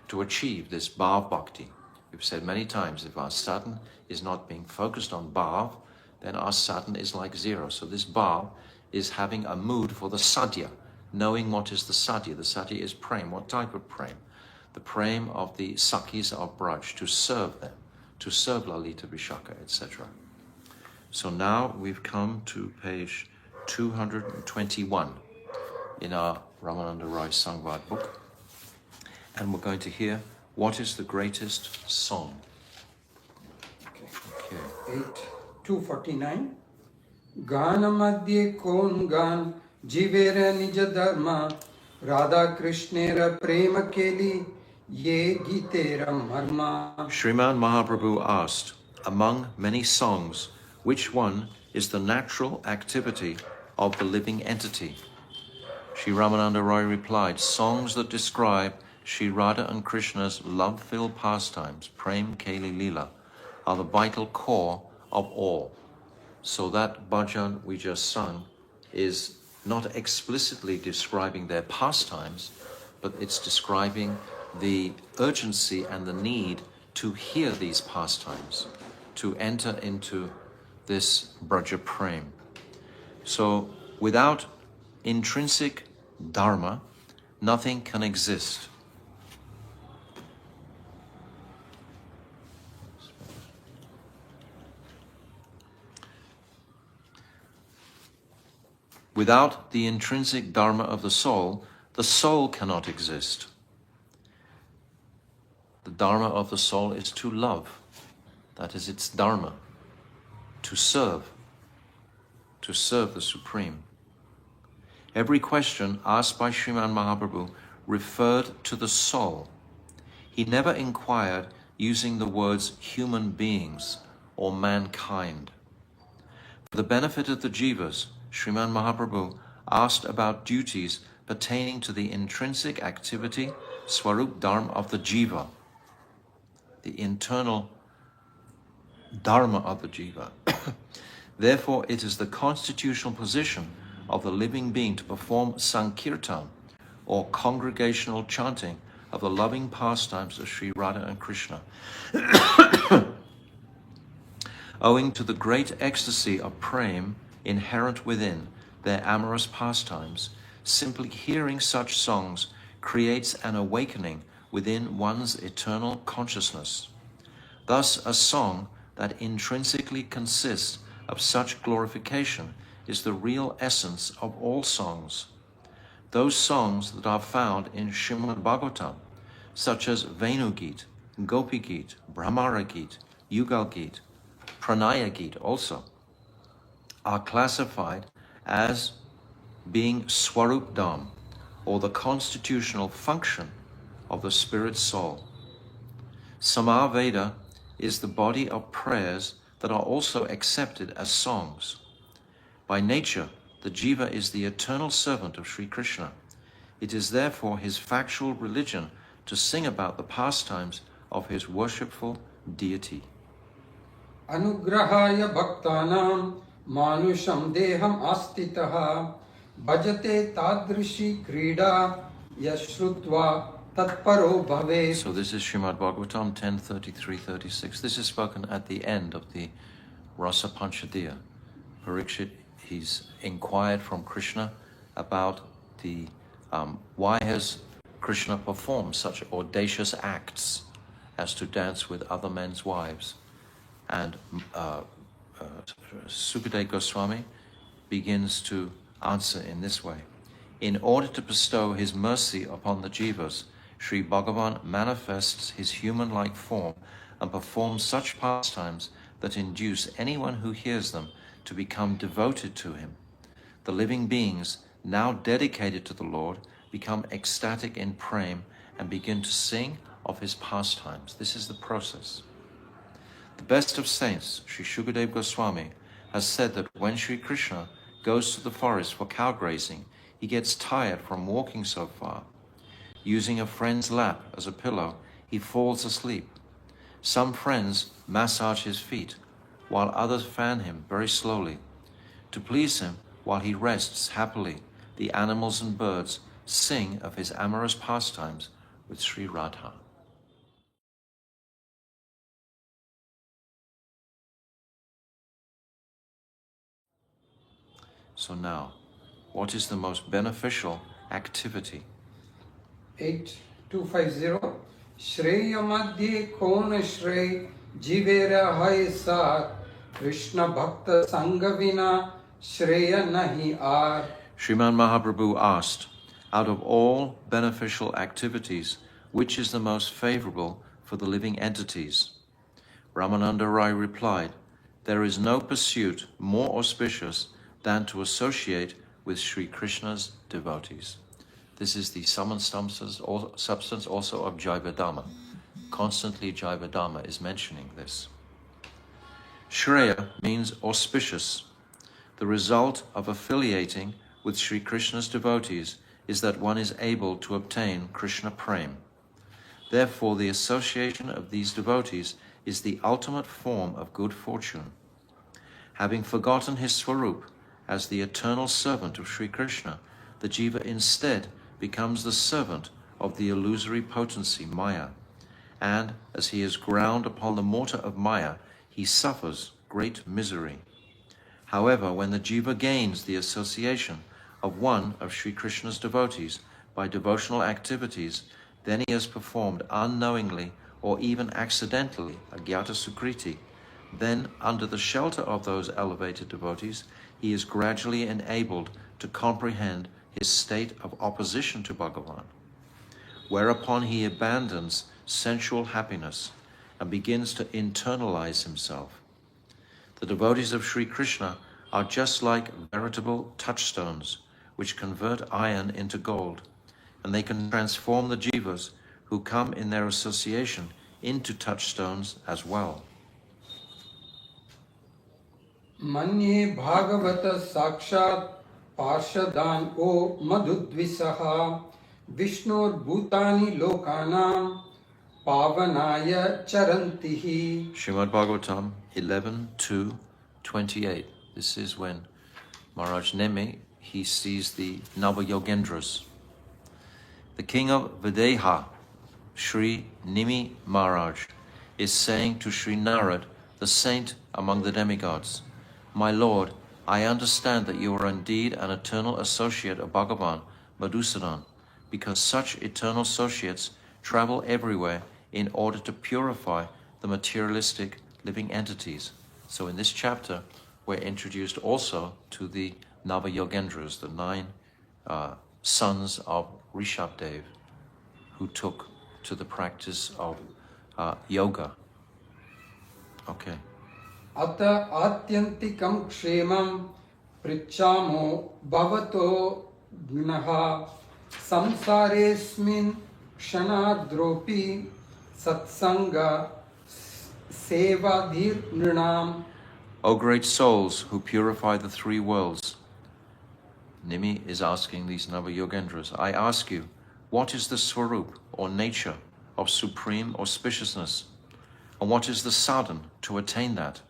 A: to achieve this bhav bhakti. We've said many times, if our sadhana is not being focused on bhav, then our sadhana is like zero. So this bhav is having a mood for the sadhya, knowing what is the sadhya. The sadhya is prem. What type of prem? The prem of the Sakis of Braj, to serve them, to serve Lalita Vishaka, etc. So now we've come to page 221 in our Ramananda Rai Sangvad book, and we're going to hear what is the greatest song. Okay.
B: 249. गान मध्य कौन गान जीवेर निज धर्म राधा कृष्णेर प्रेम केली ये गीतेर मर्मा.
A: Sriman Mahaprabhu asked, among many songs, which one is the natural activity of the living entity? Sri Ramananda Roy replied, songs that describe Sri Radha and Krishna's love-filled pastimes, Prem Keli Leela, are the vital core of all. So that bhajan we just sung is not explicitly describing their pastimes, but it's describing the urgency and the need to hear these pastimes, to enter into this Braja Prem. So without intrinsic dharma, nothing can exist. Without the intrinsic dharma of the soul cannot exist. The dharma of the soul is to love. That is its dharma. To serve the Supreme. Every question asked by Sriman Mahaprabhu referred to the soul. He never inquired using the words human beings or mankind. For the benefit of the jivas, Sriman Mahaprabhu asked about duties pertaining to the intrinsic activity, Swarup Dharma of the jiva, the internal dharma of the jiva. Therefore, it is the constitutional position of the living being to perform sankirtan, or congregational chanting of the loving pastimes of Sri Radha and Krishna. Owing to the great ecstasy of prem inherent within their amorous pastimes, simply hearing such songs creates an awakening within one's eternal consciousness. Thus, a song that intrinsically consists of such glorification is the real essence of all songs. Those songs that are found in Srimad Bhagavatam, such as Venu Geet, Gopi Geet, Brahmara Geet, Yugal Geet, Pranaya Geet also, are classified as being Swarup Dham, or the constitutional function of the spirit soul. Samaveda is the body of prayers that are also accepted as songs. By nature, the jiva is the eternal servant of Sri Krishna. It is therefore his factual religion to sing about the pastimes of his worshipful deity.
B: Anugrahaya bhaktanam manusham deham astitaha bhajate tadrishi krida yashrutva tatparo bhave.
A: So this is Srimad Bhagavatam 10:33-36. This is spoken at the end of the Rasa Panchadiya. Parikshit, he's inquired from Krishna about the why has Krishna performed such audacious acts as to dance with other men's wives. And Sukadeva Goswami begins to answer in this way. In order to bestow his mercy upon the jivas, Sri Bhagavan manifests his human-like form and performs such pastimes that induce anyone who hears them to become devoted to him. The living beings, now dedicated to the Lord, become ecstatic in prema and begin to sing of his pastimes. This is the process. The best of saints, Sri Shukadeva Goswami, has said that when Sri Krishna goes to the forest for cow grazing, he gets tired from walking so far. Using a friend's lap as a pillow, he falls asleep. Some friends massage his feet, while others fan him very slowly. To please him, while he rests happily, the animals and birds sing of his amorous pastimes with Sri Radha. So now, what is the most beneficial activity?
B: 8250 Shreya Madhye Kona Shrey Jivera Hai Sar Krishna Bhakta Sangavina Shreya Nahi Ar.
A: Sriman Mahaprabhu asked, out of all beneficial activities, which is the most favorable for the living entities? Ramananda Rai replied, there is no pursuit more auspicious than to associate with Sri Krishna's devotees. This is the sum and substance also of Jaivadhamma. Constantly Jaivadhamma is mentioning this. Shreya means auspicious. The result of affiliating with Sri Krishna's devotees is that one is able to obtain Krishna Prem. Therefore, the association of these devotees is the ultimate form of good fortune. Having forgotten his Swarup as the eternal servant of Sri Krishna, the jiva instead becomes the servant of the illusory potency Maya, and as he is ground upon the mortar of Maya, he suffers great misery. However, when the jiva gains the association of one of Sri Krishna's devotees by devotional activities, then he has performed unknowingly or even accidentally agyata sukriti. Then, under the shelter of those elevated devotees, he is gradually enabled to comprehend his state of opposition to Bhagavan, whereupon he abandons sensual happiness and begins to internalize himself. The devotees of Sri Krishna are just like veritable touchstones which convert iron into gold, and they can transform the jivas who come in their association into touchstones as well.
B: Manye Bhagavata Sakshat Parshadan O Madhudvisaha Vishnur Bhutani Lokanam Pavanaya Charantihi.
A: Srimad Bhagavatam 11:2-28. This is when Maharaj Nemi, he sees the Nava-Yogendras. The king of Videha, Sri Nimi Maharaj, is saying to Sri Narad, the saint among the demigods, my lord, I understand that you are indeed an eternal associate of Bhagavan, Madhusudan, because such eternal associates travel everywhere in order to purify the materialistic living entities. So in this chapter, we're introduced also to the Nava-yogendras, the 9 sons of Rishabdev, who took to the practice of yoga. Okay.
B: Ata atyantikam kshemam prichamo bhavato gnaha samsaresmin kshanadropi satsanga sevadhir nrinam.
A: O great souls who purify the 3 worlds, Nimi is asking these Nava-yogendras, I ask you, what is the swarup or nature of supreme auspiciousness? And what is the sadhan to attain that?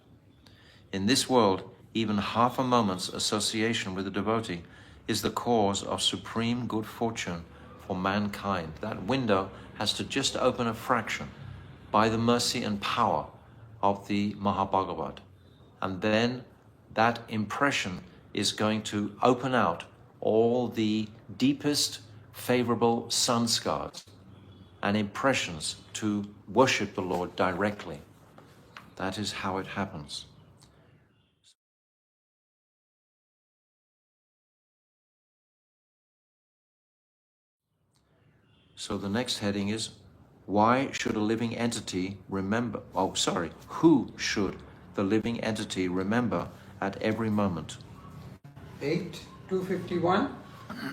A: In this world, even half a moment's association with a devotee is the cause of supreme good fortune for mankind. That window has to just open a fraction by the mercy and power of the Mahabhagavad. And then that impression is going to open out all the deepest favorable sanskars and impressions to worship the Lord directly. That is how it happens. So the next heading is, why should a living entity remember, who should the living entity remember at every moment?
B: 8:251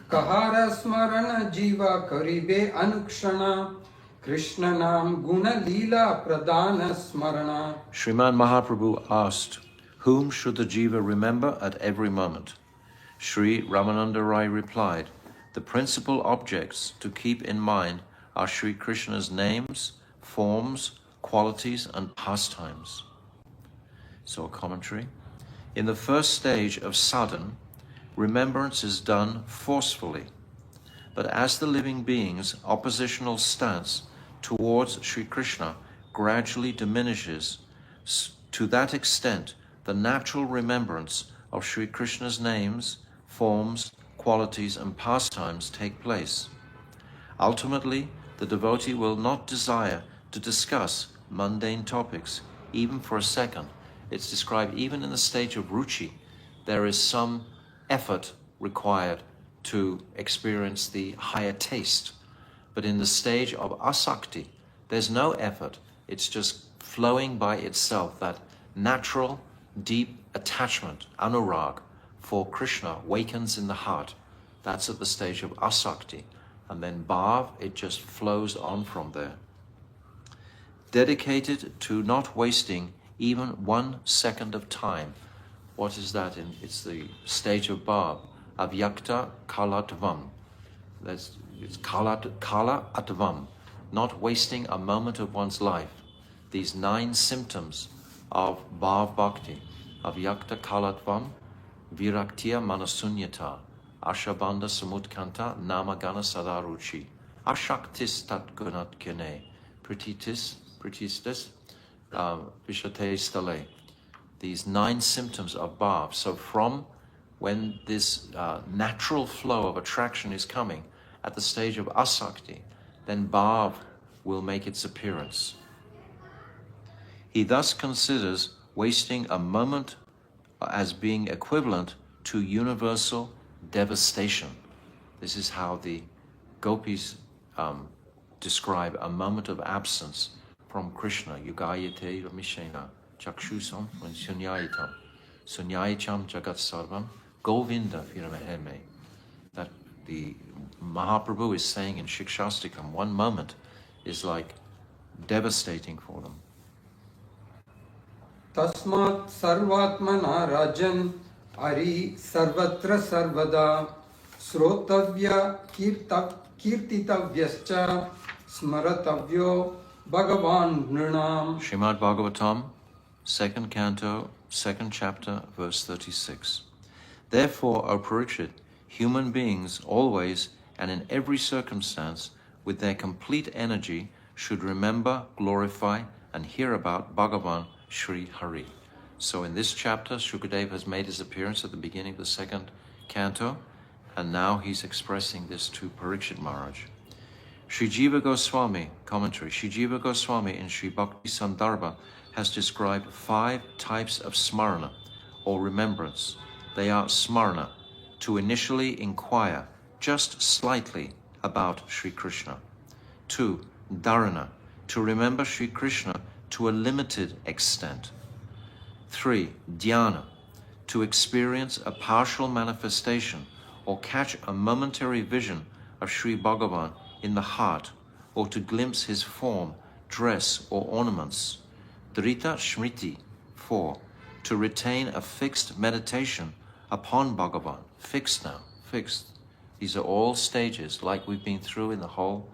B: Kahara smarana jiva karibe anukshana Krishna nam guna leela pradana smarana.
A: Sriman Mahaprabhu asked, whom should the jiva remember at every moment? Sri Ramananda Rai replied, the principal objects to keep in mind are Sri Krishna's names, forms, qualities, and pastimes. So a commentary. In the first stage of sadhana, remembrance is done forcefully. But as the living being's oppositional stance towards Sri Krishna gradually diminishes, to that extent the natural remembrance of Sri Krishna's names, forms, qualities, and pastimes take place. Ultimately, the devotee will not desire to discuss mundane topics, even for a second. It's described even in the stage of ruchi, there is some effort required to experience the higher taste. But in the stage of asakti, there's no effort. It's just flowing by itself. That natural, deep attachment, anurag, for Krishna wakens in the heart. That's at the stage of asakti. And then bhav, it just flows on from there. Dedicated to not wasting even 1 second of time. What is that? It's the stage of bhav, avyakta kalatvam. It's kala atvam, not wasting a moment of one's life. These 9 symptoms of bhav bhakti, avyakta kalatvam, viraktiya manasunyata, ashabandha samutkanta, namagana sadaruchi, ashaktis tatgunat kene, pritistis, vishate stale. These 9 symptoms of bhav. So from when this natural flow of attraction is coming at the stage of asakti, then bhav will make its appearance. He thus considers wasting a moment as being equivalent to universal devastation. This is how the gopis describe a moment of absence from Krishna. Yugayate ramishena chakshusam sunyayitam sunyayacham jagat sarvam govinda viramaheme. That the Mahaprabhu is saying in Shikshastikam, 1 moment is like devastating for them.
B: Tasmat sarvatmana rajan ari sarvatra sarvada srotavya kirtitavyascha smaratavyo bhagavan nrinam.
A: Srimad Bhagavatam, 2nd canto, 2nd chapter, verse 36. Therefore, O Parikshit, human beings always and in every circumstance, with their complete energy, should remember, glorify, and hear about Bhagavan Sri Hari. So in this chapter, Shukadeva has made his appearance at the beginning of the 2nd canto, and now he's expressing this to Parikshit Maharaj. Sri Jiva Goswami, commentary, Sri Jiva Goswami in Sri Bhakti Sandarbha has described 5 types of smarana, or remembrance. They are smarana, to initially inquire just slightly about Sri Krishna. 2. Dharana, to remember Sri Krishna to a limited extent. 3. Dhyana, to experience a partial manifestation or catch a momentary vision of Sri Bhagavan in the heart, or to glimpse his form, dress, or ornaments. Drita Smriti. 4. To retain a fixed meditation upon Bhagavan. Fixed now, fixed. These are all stages, like we've been through in the whole,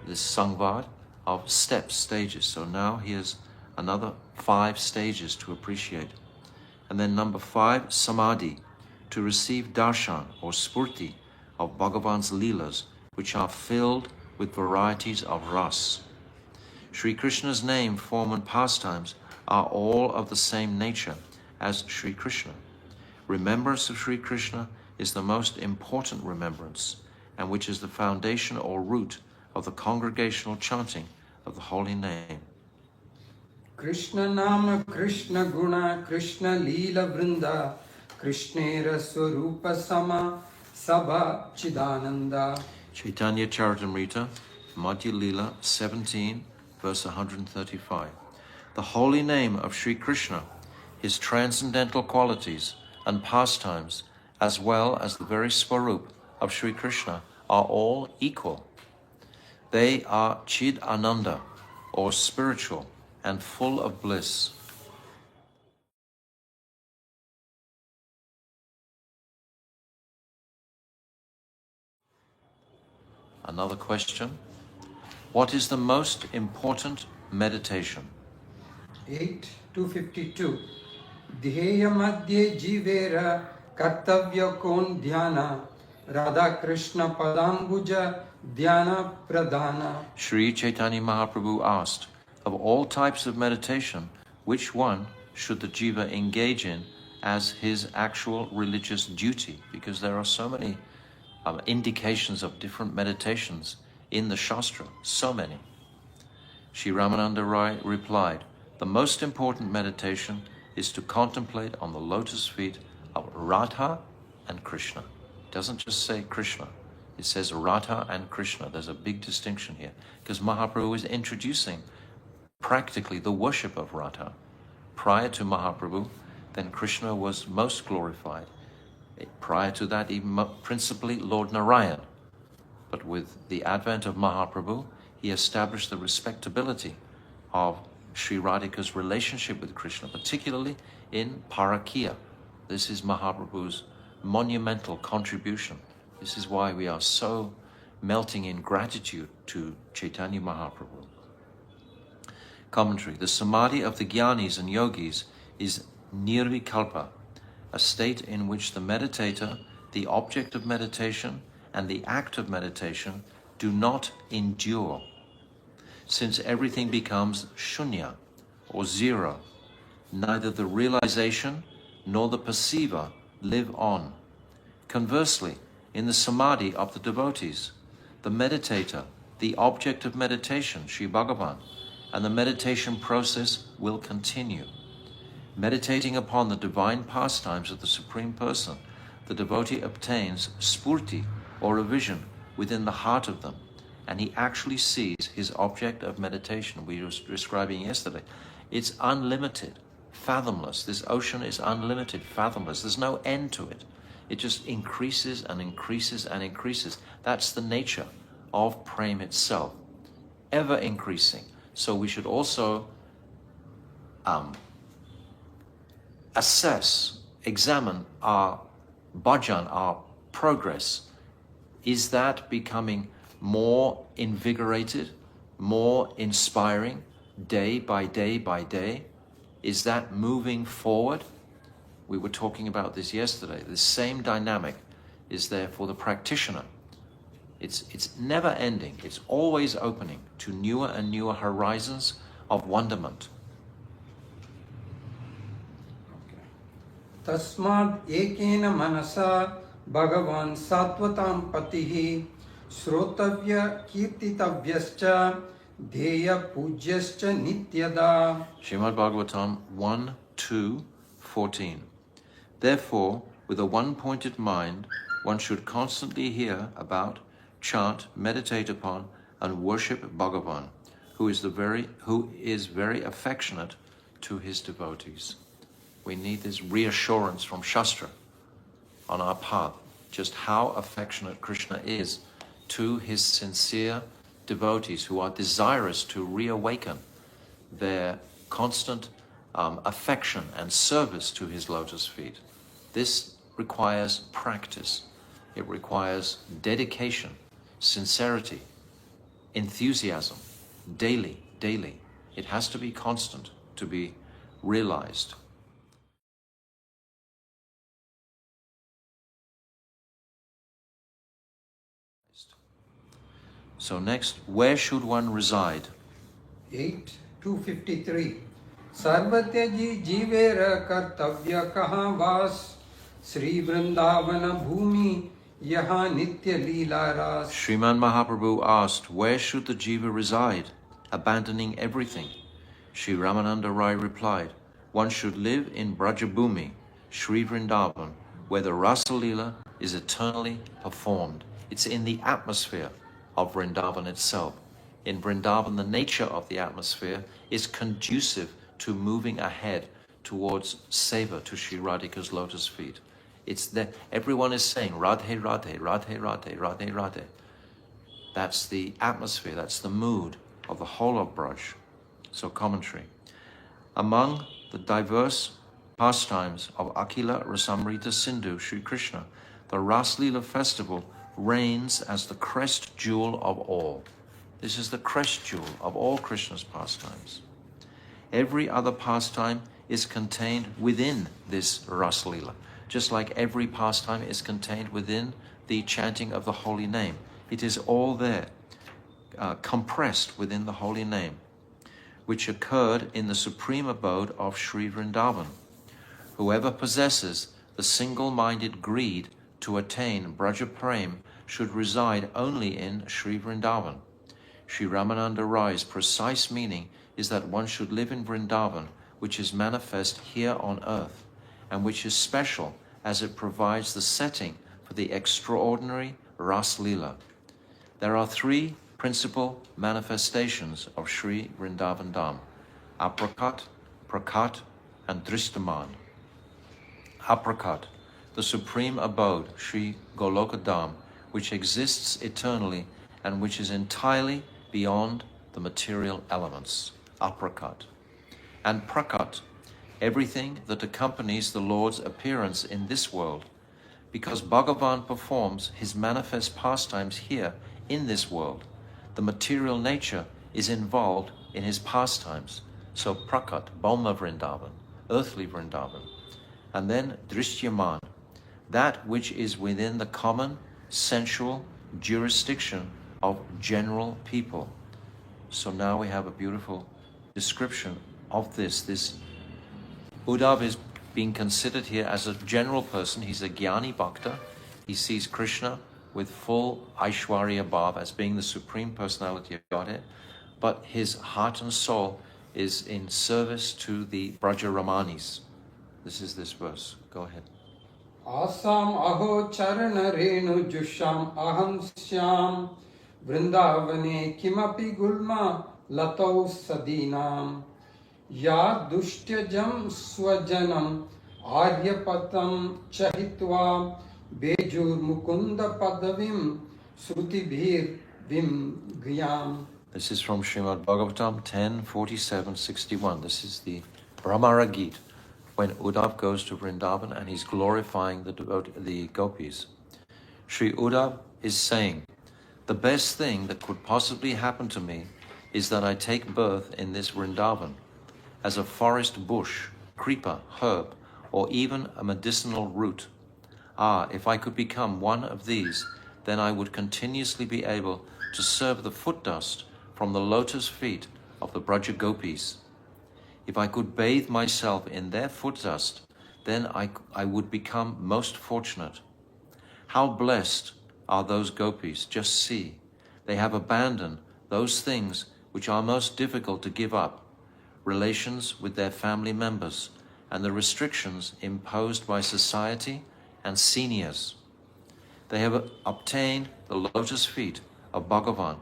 A: this Sangvad, of steps, stages. So now here's another 5 stages to appreciate. And then number 5, Samadhi, to receive darshan or spurti of Bhagavan's leelas, which are filled with varieties of ras. Sri Krishna's name, form and pastimes are all of the same nature as Sri Krishna. Remembrance of Sri Krishna is the most important remembrance, and which is the foundation or root of the congregational chanting of the holy name.
B: Krishna Nama Krishna Guna Krishna Leela Vrinda Krishnera Swarupa Sama Sabha Chidananda.
A: Chaitanya Charitamrita, Madhya Lila 17, verse 135. The holy name of Sri Krishna, his transcendental qualities and pastimes, as well as the very Swarup of Sri Krishna, are all equal. They are Chid Ananda, or spiritual and full of bliss. Another question. What is the most important meditation?
B: 8:252. Dheya Madhye Jivera Kartavya Kon Dhyana Radha Krishna Padambuja Dhyana Pradhana.
A: Sri Chaitanya Mahaprabhu asked, of all types of meditation, which one should the jiva engage in as his actual religious duty? Because there are so many indications of different meditations in the Shastra, so many. Shri Ramananda Rai replied, the most important meditation is to contemplate on the lotus feet of Radha and Krishna. It doesn't just say Krishna, it says Radha and Krishna. There's a big distinction here, because Mahaprabhu is introducing practically the worship of Radha. Prior to Mahaprabhu, then Krishna was most glorified. Prior to that, even principally Lord Narayan. But with the advent of Mahaprabhu, he established the respectability of Sri Radhika's relationship with Krishna, particularly in Parakiya. This is Mahaprabhu's monumental contribution. This is why we are so melting in gratitude to Chaitanya Mahaprabhu. Commentary. The samadhi of the jnanis and yogis is nirvikalpa, a state in which the meditator, the object of meditation, and the act of meditation do not endure, since everything becomes shunya, or zero. Neither the realization nor the perceiver live on. Conversely, in the samadhi of the devotees, the meditator, the object of meditation, Sri Bhagavan, and the meditation process will continue. Meditating upon the divine pastimes of the Supreme Person, the devotee obtains spurti, or a vision, within the heart of them, and he actually sees his object of meditation. We were describing yesterday. It's unlimited, fathomless. This ocean is unlimited, fathomless. There's no end to it. It just increases and increases and increases. That's the nature of prema itself, ever increasing. So we should also assess, examine our bhajan, our progress. Is that becoming more invigorated, more inspiring, day by day by day? Is that moving forward? We were talking about this yesterday. The same dynamic is there for the practitioner. It's never ending. It's always opening to newer and newer horizons of wonderment.
B: Tasmad ekena manasa Bhagavan Sattvatam Patihi Srotavya kirtitavyascha dheya pugyascha nityada.
A: Srimad Bhagavatam 1, 2, 14. Therefore, with a one-pointed mind, one should constantly hear about, chant, meditate upon, and worship Bhagavan, who is very affectionate to his devotees. We need this reassurance from Shastra on our path, just how affectionate Krishna is to his sincere devotees who are desirous to reawaken their constant affection and service to his lotus feet. This requires practice. It requires dedication, sincerity, enthusiasm, daily. It has to be constant to be realized. So next, where should one reside?
B: 8:253 सर्वत्यजी जीवेर कर्तव्य कहाँ वास श्री वृंदावन भूमि यहाँ नित्य लीला रास.
A: Sriman Mahaprabhu asked, where should the jiva reside, abandoning everything? Sri Ramananda Rai replied, one should live in Brajabhumi, Sri Vrindavan, where the Rasa Leela is eternally performed. It's in the atmosphere of Vrindavan itself. In Vrindavan, the nature of the atmosphere is conducive to moving ahead towards seva, to Sri Radhika's lotus feet. It's that everyone is saying Radhe Radhe, Radhe Radhe, Radhe Radhe. That's the atmosphere, that's the mood of the whole of Braj. So commentary. Among the diverse pastimes of Akila Rasamrita Sindhu, Sri Krishna, the Ras Leela festival reigns as the crest jewel of all. This is the crest jewel of all Krishna's pastimes. Every other pastime is contained within this Ras Leela, just like every pastime is contained within the chanting of the holy name. It is all there, compressed within the holy name, which occurred in the supreme abode of Sri Vrindavan. Whoever possesses the single-minded greed to attain Braja Prem should reside only in Sri Vrindavan. Sri Ramananda Rai's precise meaning is that one should live in Vrindavan, which is manifest here on earth, and which is special as it provides the setting for the extraordinary Ras Leela. There are three principal manifestations of Sri Vrindavan Dham: Aprakat, Prakat, and Dristaman. Aprakat, the supreme abode, Sri Goloka Dham, which exists eternally and which is entirely beyond the material elements. Aprakat. And Prakat, everything that accompanies the Lord's appearance in this world, because Bhagavan performs his manifest pastimes here in this world. The material nature is involved in his pastimes. So Prakat, Bhauma Vrindavan, earthly Vrindavan. And then Drishyaman, that which is within the common sensual jurisdiction of general people. So now we have a beautiful description of this. This Uddhav is being considered here as a general person. He's a Jnani Bhakta. He sees Krishna with full Aishwarya Bhav as being the Supreme Personality of Godhead, but his heart and soul is in service to the Braja Ramanis. This is this verse. Go ahead.
B: Asam aho charana renu jusham aham syam vrindavane kimapi gulma latau sadinam ya dushyajam swajanam aryapatam chahitva bejur mukunda padavim srutibhir vim gyam.
A: This is from Srimad Bhagavatam 10:47-61. This is the Brahmara Gita, when Uddhav goes to Vrindavan and he's glorifying the gopis. Sri Uddhav is saying, the best thing that could possibly happen to me is that I take birth in this Vrindavan as a forest bush, creeper, herb, or even a medicinal root. If I could become one of these, then I would continuously be able to serve the foot dust from the lotus feet of the Braja Gopis. If I could bathe myself in their foot dust, then I would become most fortunate. How blessed are those gopis. Just see. They have abandoned those things which are most difficult to give up, relations with their family members, and the restrictions imposed by society and seniors. They have obtained the lotus feet of Bhagavan,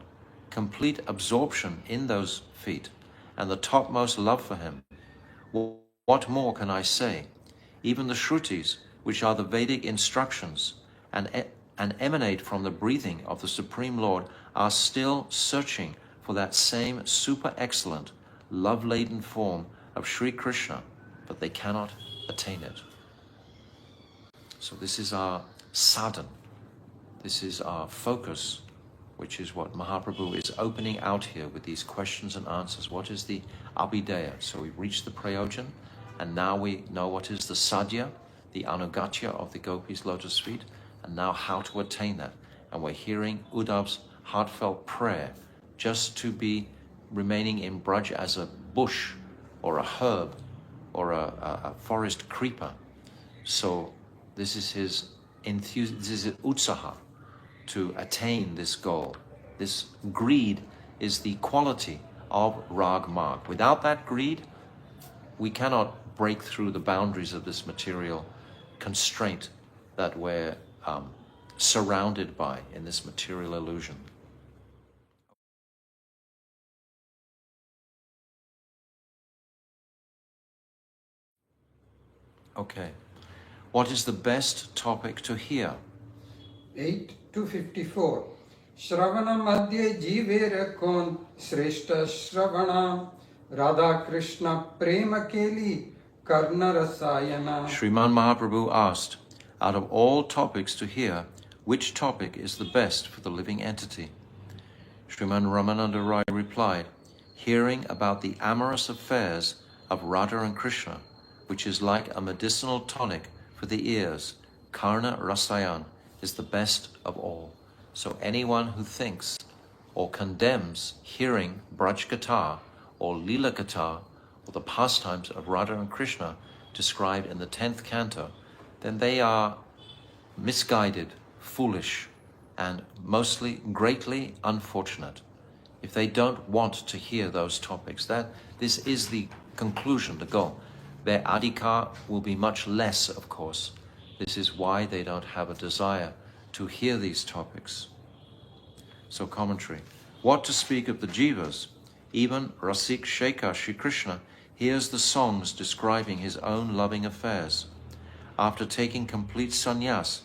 A: complete absorption in those feet, and the topmost love for him. What more can I say? Even the Shrutis, which are the Vedic instructions and emanate from the breathing of the Supreme Lord, are still searching for that same super excellent, love-laden form of Sri Krishna, but they cannot attain it. So this is our sadhan. This is our focus, which is what Mahaprabhu is opening out here with these questions and answers. What is the abhideya? So we've reached the prayojan, and now we know what is the sadhya, the anugatya of the gopis' lotus feet, and now how to attain that. And we're hearing Uddhav's heartfelt prayer just to be remaining in Braj as a bush or a herb or a forest creeper. So this is his enthusiasm, this is his utsaha to attain this goal. This greed is the quality of Rag Marg. Without that greed, we cannot break through the boundaries of this material constraint that we're surrounded by in this material illusion. Okay. What is the best topic to hear?
B: 8 to 54. Shravana madhye jivera kon shreshta shravana Radha Krishna prema keli karna rasayana.
A: Sriman Mahaprabhu asked, out of all topics to hear, which topic is the best for the living entity? Sriman Ramananda Rai replied, hearing about the amorous affairs of Radha and Krishna, which is like a medicinal tonic for the ears, karna rasayan, is the best of all. So anyone who thinks or condemns hearing Braj Katha or Lila Katha or the pastimes of Radha and Krishna described in the 10th canto, then they are misguided, foolish, and mostly greatly unfortunate. If they don't want to hear those topics, this is the conclusion, the goal. Their adhikar will be much less, of course. This is why they don't have a desire to hear these topics. So commentary. What to speak of the jivas? Even Rasik Shekhar Shri Krishna hears the songs describing his own loving affairs. After taking complete sannyas,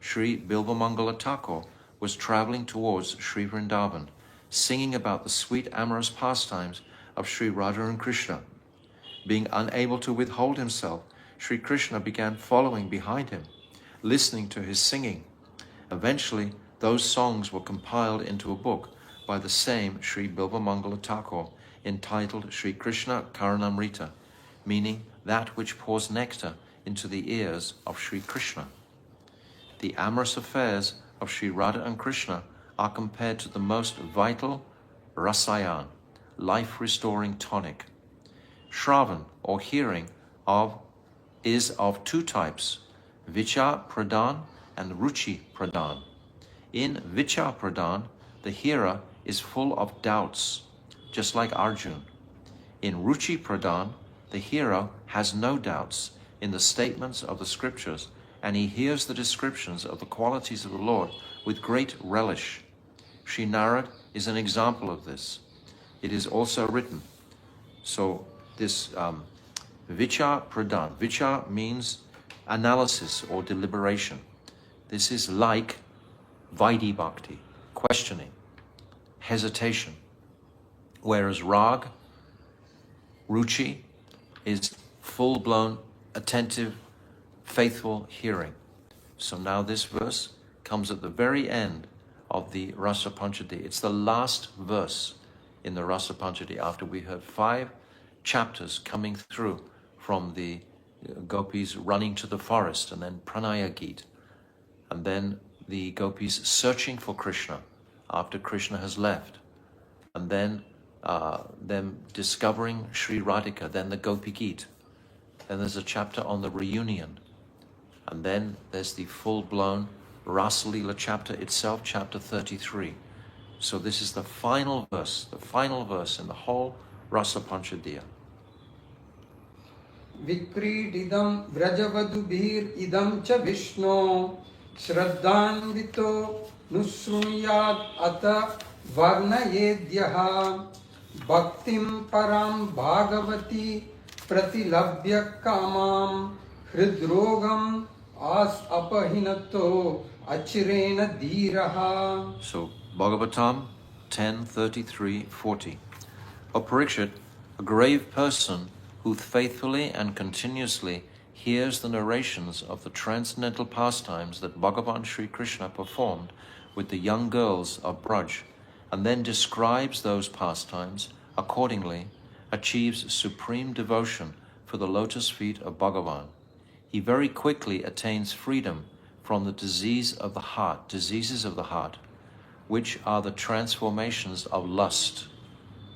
A: Sri Bilvamangala Thakur was traveling towards Sri Vrindavan, singing about the sweet amorous pastimes of Sri Radha and Krishna. Being unable to withhold himself, Sri Krishna began following behind him, listening to his singing. Eventually, those songs were compiled into a book by the same Sri Bilvamangala Thakur, entitled Sri Krishna Karanamrita, meaning that which pours nectar into the ears of Sri Krishna. The amorous affairs of Sri Radha and Krishna are compared to the most vital rasayan, life-restoring tonic. Shravan, or hearing, is of two types, Vichar Pradhan and Ruchi Pradhan. In Vichar Pradhan, the hearer is full of doubts, just like Arjun. In Ruchi Pradhan, the hearer has no doubts in the statements of the scriptures, and he hears the descriptions of the qualities of the Lord with great relish. Sri Narad is an example of this. It is also written. So this Vichar Pradhan. Vichar means analysis or deliberation. This is like Vaidhi Bhakti, questioning, hesitation. Whereas Rag, Ruchi, is full-blown, attentive, faithful hearing. So now this verse comes at the very end of the Rasa Panchadi. It's the last verse in the Rasa Panchadi after we heard 5 chapters coming through from the gopis running to the forest, and then Pranaya Geet, and then the gopis searching for Krishna after Krishna has left, and then them discovering Sri Radhika, then the Gopi Geet. Then there's a chapter on the reunion, and then there's the full-blown Rasa Leela chapter itself, chapter 33. So this is the final verse in the whole Rasa Panchadya.
B: Vikrididam vrajavadubhir idam cha Vishnu Shraddhanvito nusrunyad ata varnayedyaha Bhaktim param bhagavati pratilabhya kamam hridrogam as apahinato achirena dhiraha.
A: So Bhagavatam 10:33-40. O Parikshit, a grave person who faithfully and continuously hears the narrations of the transcendental pastimes that Bhagavan Sri Krishna performed with the young girls of Braj, and then describes those pastimes accordingly, achieves supreme devotion for the lotus feet of Bhagavan. He very quickly attains freedom from the diseases of the heart, which are the transformations of lust,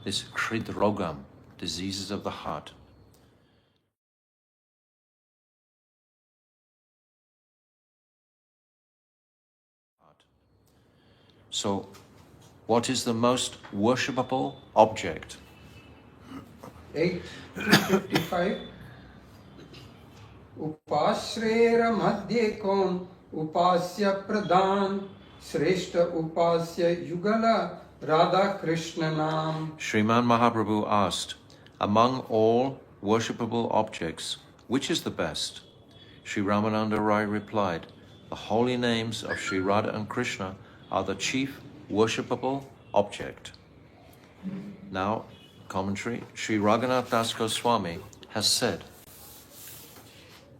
A: this kridrogam, diseases of the heart. So, what is the most worshipable object?
B: 8:55 Upashrera madhye kon upasya pradhan Shreshta upasya yugala Radha Krishna nam.
A: Sriman Mahaprabhu asked, among all worshipable objects, which is the best? Sri Ramananda Rai replied, the holy names of Sri Radha and Krishna are the chief worshipable object. Now, commentary, Sri Raghunath Das Goswami has said,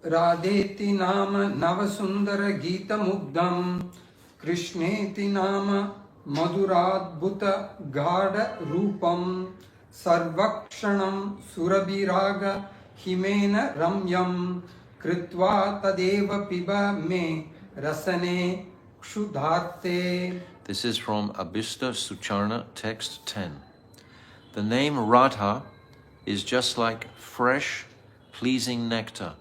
B: Radheti nama navasundara gita mugdam Krishneti nama madhuradbhuta gada rupam Sarvakshanam surabhiraga himena ramyam Kritva tadeva piba me rasane kshudharte.
A: This is from Abhista Sucharna, text 10. The name Radha is just like fresh, pleasing nectar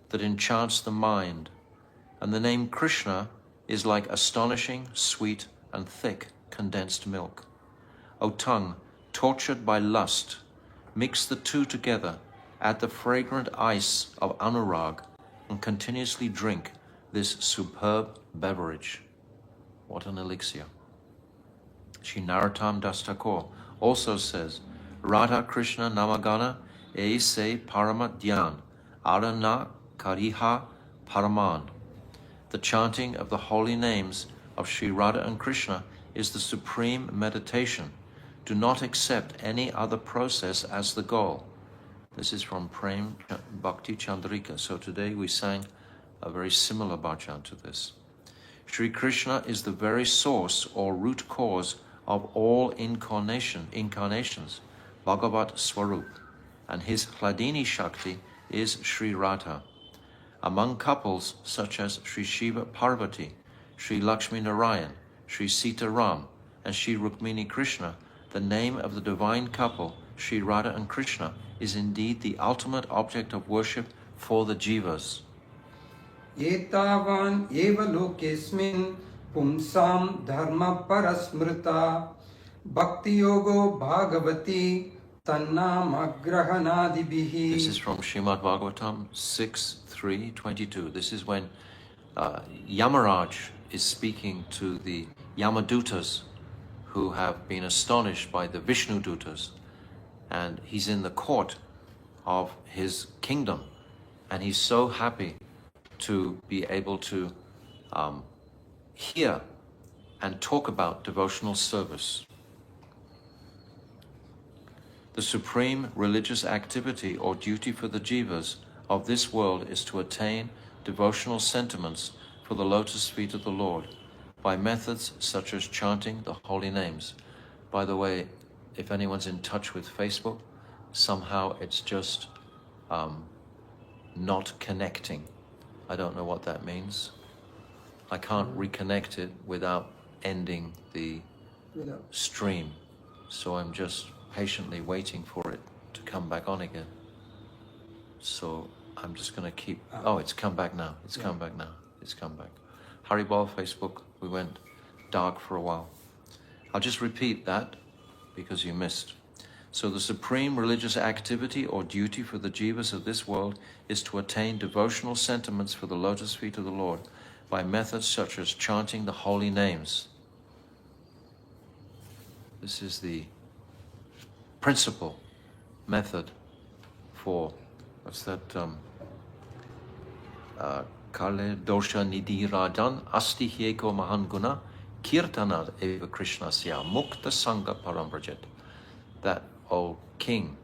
A: that enchants the mind, and the name Krishna is like astonishing, sweet, and thick condensed milk. O tongue, tortured by lust, mix the two together, add the fragrant ice of anurag, and continuously drink this superb beverage. What an elixir. Shri Narottam Das Thakur also says, Radha Krishna Namagana Aise Parama Dhyan Arana Kariha Paraman. The chanting of the holy names of Sri Radha and Krishna is the supreme meditation. Do not accept any other process as the goal. This is from Prem Bhakti Chandrika. So today we sang a very similar bhajan to this. Sri Krishna is the very source or root cause of all incarnations, Bhagavat Swarup, and his Hladini Shakti is Sri Radha. Among couples such as Sri Shiva Parvati, Sri Lakshmi Narayan, Sri Sita Ram, and Sri Rukmini Krishna, the name of the divine couple, Sri Radha and Krishna, is indeed the ultimate object of worship for the jivas.
B: Etavan eva lokesmin pumsam dharma parasmrita bhakti yogo bhagavati tannam agrahanadibihi.
A: This is from Srimad Bhagavatam 6:3-22. This is when Yamaraj is speaking to the Yamadutas who have been astonished by the Vishnu Dutas, and he's in the court of his kingdom, and he's so happy to be able to hear and talk about devotional service. The supreme religious activity or duty for the jivas of this world is to attain devotional sentiments for the lotus feet of the Lord by methods such as chanting the holy names. By the way, if anyone's in touch with Facebook, somehow it's just not connecting. I don't know what that means. I can't reconnect it without ending the stream. So I'm just patiently waiting for it to come back on again. So I'm just going to keep... Oh, it's come back now. It's come back now. It's come back. Haribol, Facebook, we went dark for a while. I'll just repeat that because you missed. So the supreme religious activity or duty for the jivas of this world is to attain devotional sentiments for the lotus feet of the Lord by methods such as chanting the holy names. This is the principal method for, what's that, Kale dosha nidhi rajan asti hyeko mahan guna kirtanad eva krishnasya mukta sangha parambrajet. That, O king,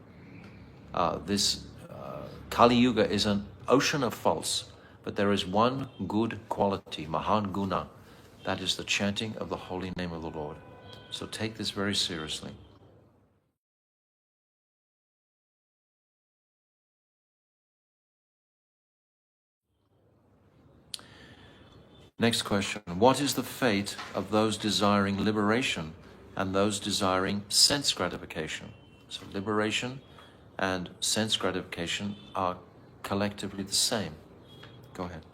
A: this Kali Yuga is an ocean of faults, but there is one good quality, mahan guna, that is the chanting of the holy name of the Lord. So take this very seriously. Next question. What is the fate of those desiring liberation and those desiring sense gratification? So liberation and sense gratification are collectively the same. Go ahead.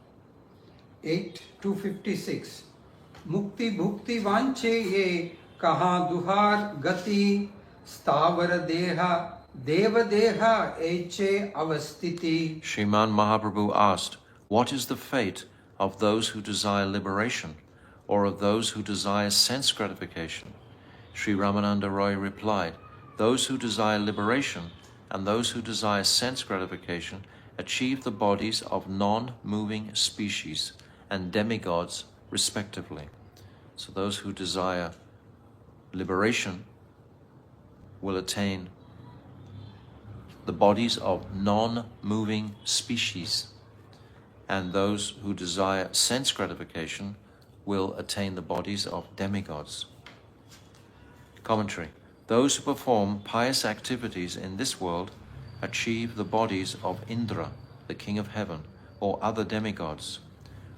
B: 8 to 56. Mukti bhukti vanche ye kaha duhar gati stavar deha deva deha eche avastiti.
A: Sriman Mahaprabhu asked, what is the fate of those who desire liberation or of those who desire sense gratification? Sri Ramananda Roy replied, those who desire liberation and those who desire sense gratification achieve the bodies of non-moving species and demigods respectively. So those who desire liberation will attain the bodies of non-moving species, and those who desire sense gratification will attain the bodies of demigods. Commentary. Those who perform pious activities in this world achieve the bodies of Indra, the king of heaven, or other demigods.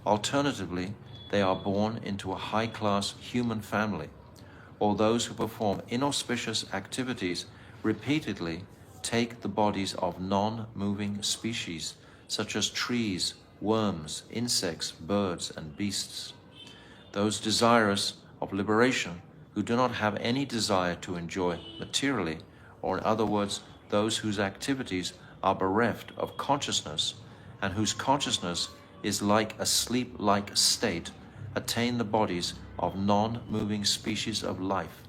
A: Alternatively, they are born into a high-class human family, or those who perform inauspicious activities repeatedly take the bodies of non-moving species, such as trees, worms, insects, birds, and beasts. Those desirous of liberation who do not have any desire to enjoy materially, or in other words, those whose activities are bereft of consciousness and whose consciousness is like a sleep-like state, attain the bodies of non-moving species of life,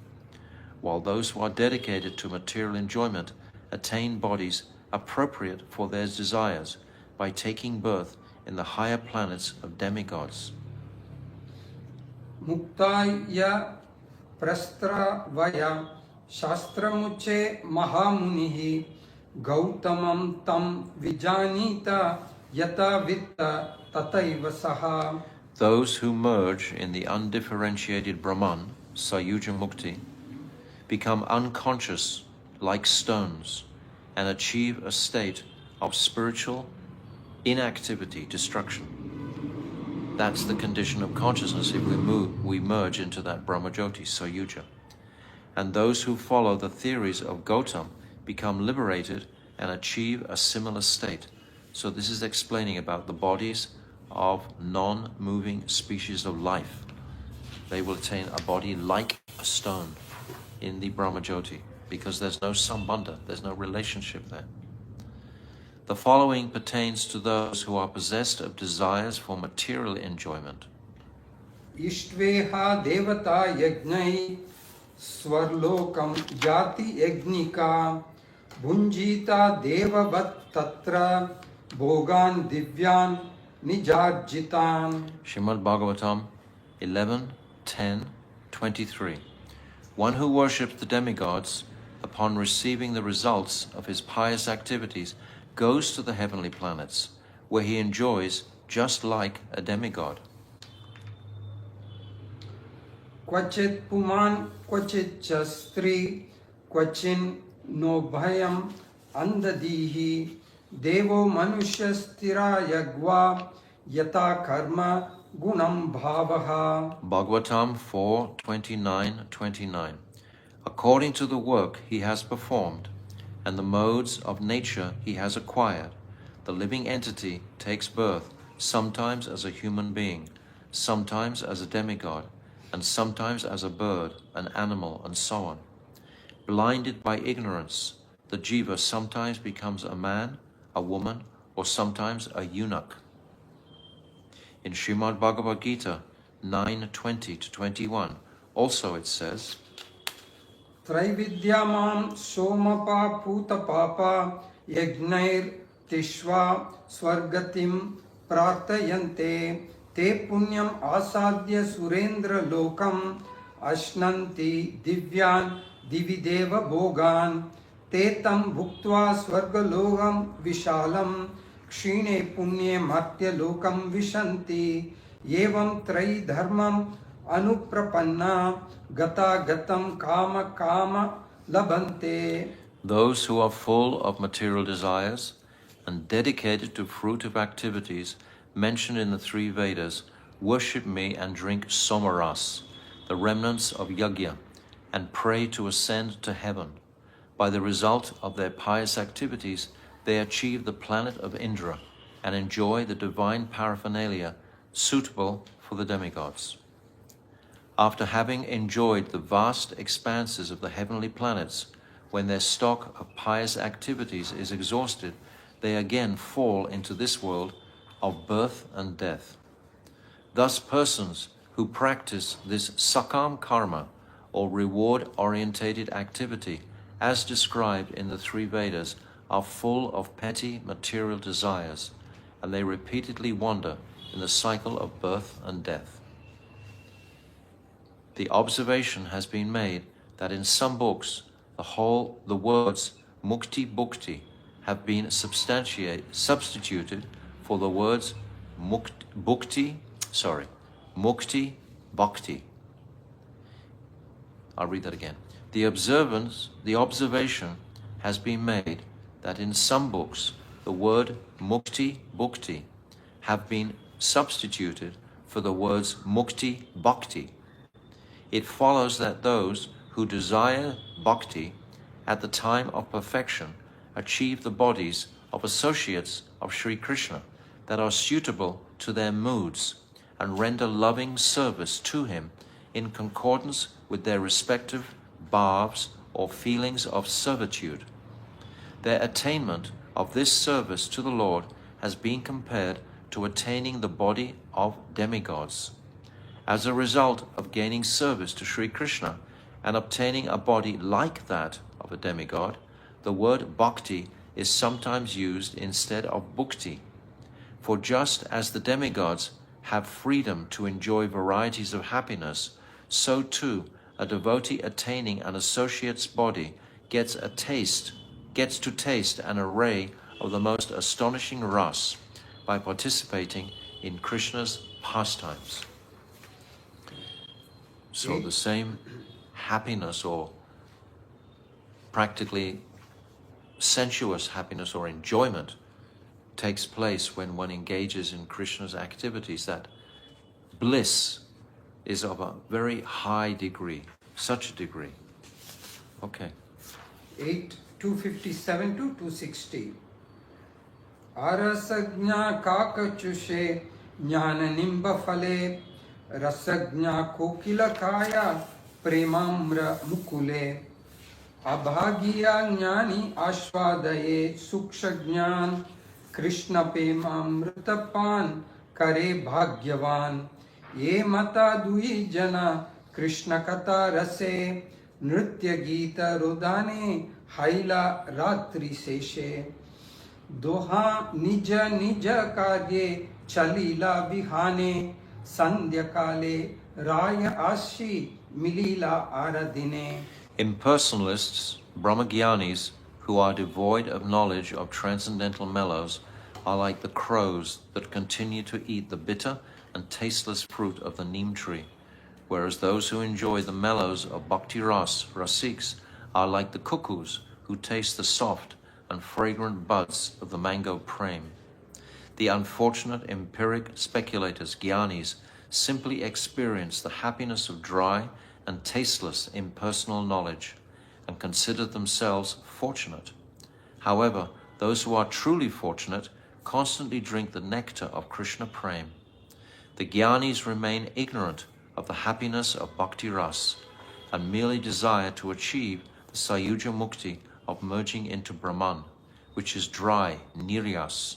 A: while those who are dedicated to material enjoyment attain bodies appropriate for their desires by taking birth in the higher planets of demigods.
B: Muktaya prastravaya shastramuche mahamunihi gautamam tam vijanita yata vitta tataiva saha.
A: Those who merge in the undifferentiated Brahman, Sayuja Mukti, become unconscious like stones and achieve a state of spiritual inactivity, destruction. That's the condition of consciousness if we merge into that Brahmajyoti, Sayuja. And those who follow the theories of Gautam become liberated and achieve a similar state. So this is explaining about the bodies of non-moving species of life. They will attain a body like a stone in the Brahmajyoti because there's no sambandha, there's no relationship there. The following pertains to those who are possessed of desires for material enjoyment.
B: Ishtveha devata yagnai swarlokam jati yagnika bhunjita devavat tatra bhogan divyan nijarjitan.
A: Srimad Bhagavatam 11:10-23. One who worships the demigods upon receiving the results of his pious activities goes to the heavenly planets, where he enjoys just like a demigod.
B: Kvachit puman kvachit chastri kvachin no bhayam andadihi devo manushastira yagva yata karma gunam bhavaha.
A: Bhagavatam 4:29-29. According to the work he has performed and the modes of nature he has acquired, the living entity takes birth, sometimes as a human being, sometimes as a demigod, and sometimes as a bird, an animal, and so on. Blinded by ignorance, the jiva sometimes becomes a man, a woman, or sometimes a eunuch. In Srimad Bhagavad Gita 9:20-21, also it says,
B: Traividyamam somapa putapapa yajnair tishva swargatim prartayante te punyam asadya surendra lokam ashnanti divyan divideva bhogan te tam bhuktva swargalokam vishalam kshine punye martya lokam vishanti yevam trai dharmam anuprapanna gata gatam kama kama labante.
A: those who are full of material desires and dedicated to fruitive activities mentioned in the three Vedas worship me and drink somaras, the remnants of yajna, and pray to ascend to heaven. By the result of their pious activities, they achieve the planet of Indra and enjoy the divine paraphernalia suitable for the demigods. After having enjoyed the vast expanses of the heavenly planets, when their stock of pious activities is exhausted, they again fall into this world of birth and death. Thus, persons who practice this sakam karma, or reward-orientated activity, as described in the three Vedas, are full of petty material desires, and they repeatedly wander in the cycle of birth and death. The observation has been made that in some books the words mukti bhukti have been substituted for the words mukti bhakti. I'll read that again. The observation has been made that in some books the word mukti bhukti have been substituted for the words mukti bhakti. It follows that those who desire bhakti at the time of perfection achieve the bodies of associates of Sri Krishna that are suitable to their moods and render loving service to him in concordance with their respective bhavs or feelings of servitude. Their attainment of this service to the Lord has been compared to attaining the body of demigods. As a result of gaining service to Sri Krishna and obtaining a body like that of a demigod, the word bhakti is sometimes used instead of bhukti. For just as the demigods have freedom to enjoy varieties of happiness, so too a devotee attaining an associate's body gets to taste an array of the most astonishing ras by participating in Krishna's pastimes. So the same happiness, or practically sensuous happiness or enjoyment, takes place when one engages in Krishna's activities. That bliss is of a very high degree, such a degree. Okay.
B: 257 to 260. Arasagna kakachushe jnana nimba phale rasagna kokila kaya premamra mukule abhagiya jnani ashvadaye suksha jnan krishna premamritapan kare bhagyavan ye mata dui jana krishna kata rase nritya gita rodane haila ratri seshe दोहा निज निज कार्ये चलीला विहाने संध्या काले राय आशी मिलीला आराधिने.
A: Impersonalists, Brahmagyanis, who are devoid of knowledge of transcendental mellows, are like the crows that continue to eat the bitter and tasteless fruit of the neem tree, whereas those who enjoy the mellows of bhakti ras, rasiks, are like the cuckoos who taste the soft and fragrant buds of the mango prem. The unfortunate empiric speculators, jnanis, simply experience the happiness of dry and tasteless impersonal knowledge and consider themselves fortunate. However, those who are truly fortunate constantly drink the nectar of Krishna prem. The Gyanis remain ignorant of the happiness of Bhakti Ras and merely desire to achieve the Sayuja Mukti of merging into Brahman, which is dry, niryas,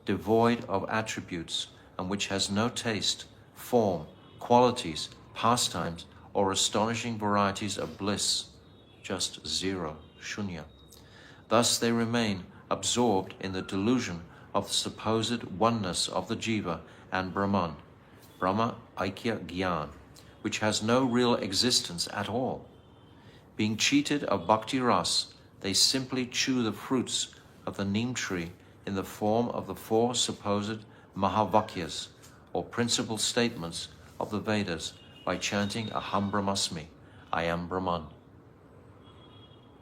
A: devoid of attributes, and which has no taste, form, qualities, pastimes, or astonishing varieties of bliss, just zero, shunya. Thus they remain absorbed in the delusion of the supposed oneness of the jiva and Brahman, Brahma Aikya Gyan, which has no real existence at all. Being cheated of bhakti ras, they simply chew the fruits of the neem tree in the form of the four supposed mahavakyas, or principal statements of the Vedas, by chanting Aham Brahmasmi, I am Brahman.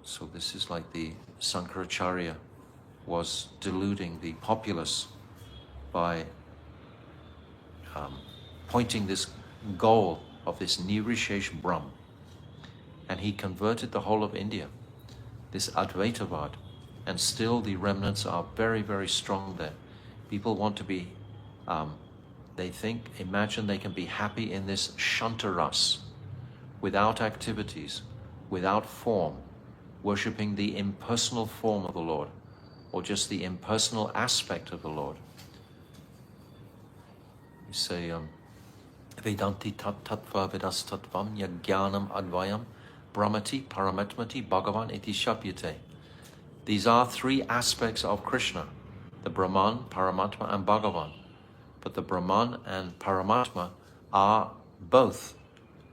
A: So this is like the Sankaracharya was deluding the populace by pointing this goal of this Nirishesh Brahm. And he converted the whole of India, this Advaitavad, and still the remnants are very, very strong there. People want to be, they imagine they can be happy in this Shantaras, without activities, without form, worshipping the impersonal form of the Lord, or just the impersonal aspect of the Lord. You say, Vedanti tat tattva vedas tattvam yajnanam advayam brahmati paramatmati bhagavan iti shapyate. These are three aspects of Krishna, the Brahman, Paramatma, and Bhagavan. But the Brahman and Paramatma are both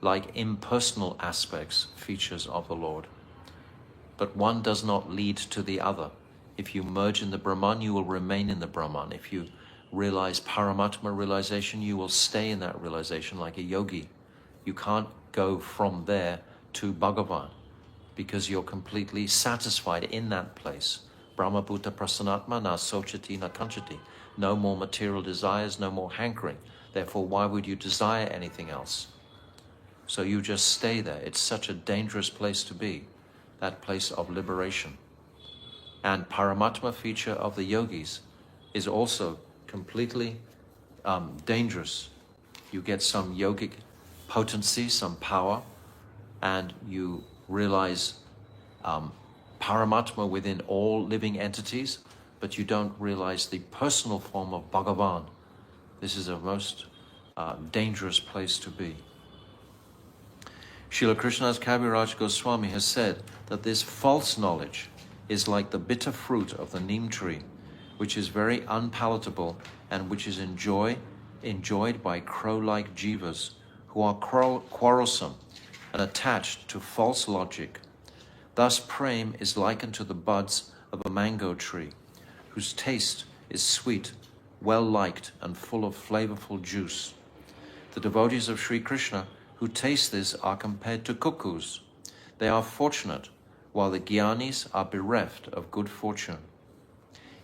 A: like impersonal aspects, features of the Lord. But one does not lead to the other. If you merge in the Brahman, you will remain in the Brahman. If you realize Paramatma realization, you will stay in that realization like a yogi. You can't go from there to Bhagavan because you're completely satisfied in that place. Brahma Bhuta Prasanatma na sochati na kanchati. No more material desires, no more hankering. Therefore, why would you desire anything else? So you just stay there. It's such a dangerous place to be, that place of liberation. And Paramatma feature of the yogis is also completely dangerous. You get some yogic potency, some power, and you realize Paramatma within all living entities, but you don't realize the personal form of Bhagavan. This is a most dangerous place to be. Srila Krishnadas Kaviraj Goswami has said that this false knowledge is like the bitter fruit of the neem tree, which is very unpalatable and which is enjoyed by crow-like jivas who are quarrelsome and attached to false logic. Thus prem is likened to the buds of a mango tree, whose taste is sweet, well-liked, and full of flavorful juice. The devotees of Sri Krishna who taste this are compared to cuckoos. They are fortunate, while the Gyanis are bereft of good fortune.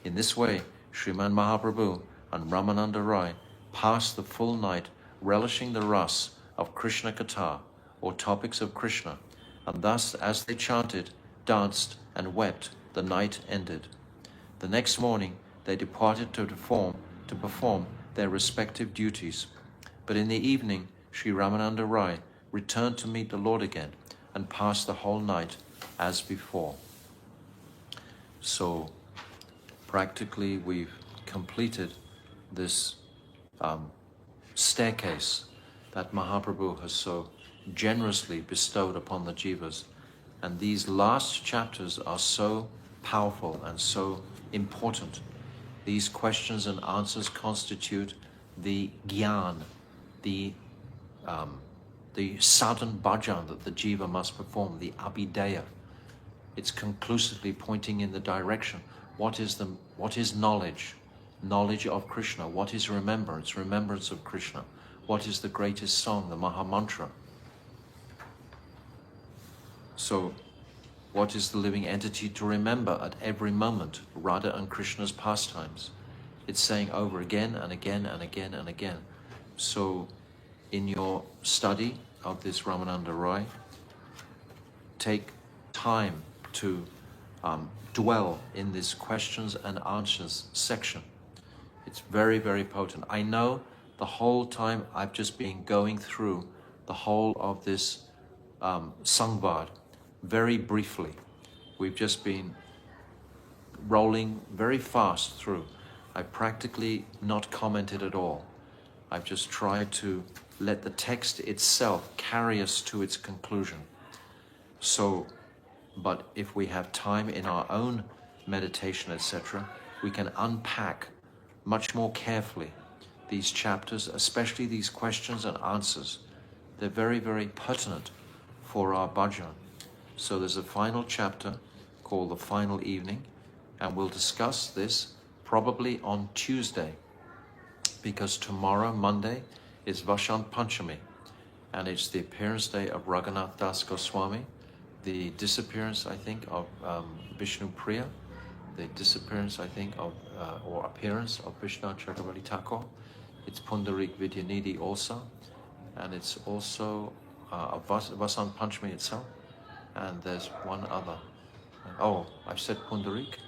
A: In this way, Sriman Mahaprabhu and Ramananda Rai passed the full night relishing the ras of Krishna Katha, or topics of Krishna, and thus as they chanted, danced, and wept, the night ended. The next morning they departed to perform their respective duties. But in the evening, Sri Ramananda Rai returned to meet the Lord again and passed the whole night as before. So practically we've completed this staircase that Mahaprabhu has so generously bestowed upon the jivas. And these last chapters are so powerful and so important. These questions and answers constitute the gyan, the sadhan bhajan that the jiva must perform, the abhideya. It's conclusively pointing in the direction. What is knowledge? Knowledge of Krishna. What is remembrance? Remembrance of Krishna. What is the greatest song? The Maha Mantra. So, what is the living entity to remember at every moment? Radha and Krishna's pastimes. It's saying over again and again and again and again. So, in your study of this Ramananda Rai, take time to dwell in this questions and answers section. It's very, very potent. I know the whole time I've just been going through the whole of this Sangvad very briefly. We've just been rolling very fast through. I practically not commented at all. I've just tried to let the text itself carry us to its conclusion. So, but if we have time in our own meditation, etc., we can unpack much more carefully these chapters, especially these questions and answers. They're very, very pertinent for our bhajan. So there's a final chapter called The Final Evening, and we'll discuss this probably on Tuesday, because tomorrow, Monday, is Vasant Panchami, and it's the appearance day of Raghunath Das Goswami, the disappearance, I think, of Vishnu Priya, the disappearance, I think, of, or appearance of Vishnu Chakravarti Thakur. It's Pundarik Vidyanidhi also, and it's also Vasant Panchami itself, and there's one other. Oh, I've said Pundarik?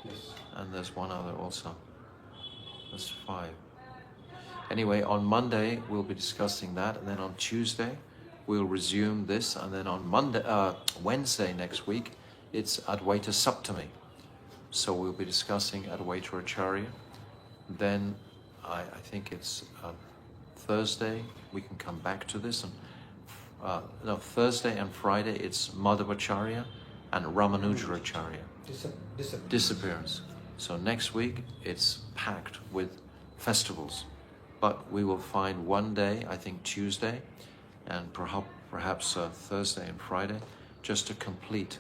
B: Yes.
A: And there's one other also. That's 5. Anyway, on Monday we'll be discussing that, and then on Tuesday we'll resume this, and then on Wednesday next week it's Advaita Saptami. So we'll be discussing Advaita Acharya. Then I think it's Thursday we can come back to this, and Thursday and Friday it's Madhavacharya and Ramanujracharya. Disappearance. So next week it's packed with festivals, but we will find one day, I think Tuesday, and perhaps Thursday and Friday, just to complete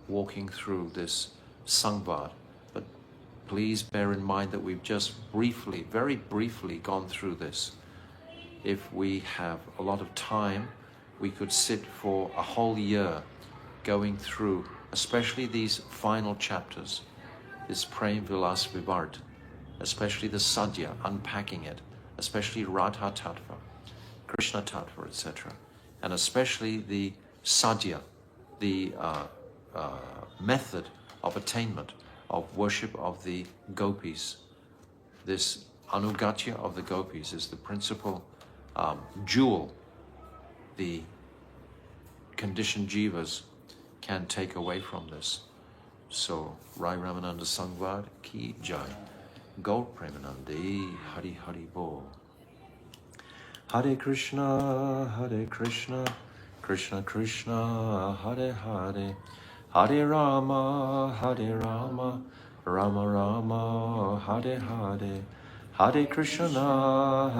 A: walking through this Sangvad. But please bear in mind that we've just briefly, very briefly gone through this. If we have a lot of time, we could sit for a whole year going through, especially these final chapters, this Prem Vilas Vivart, especially the Sadhya, unpacking it, especially Radha Tattva, Krishna Tattva, etc., and especially the Sadhya, the method of attainment, of worship of the gopis. This anugatya of the gopis is the principal jewel the conditioned jivas can take away from this. So, Rai Ramananda Sangvad ki jai. Gaur Premanandi Hari Hari Bol. Hare Krishna, Krishna Krishna, Hare Hare, Hare Rama, Rama Rama, Hare Hare, Hare Krishna,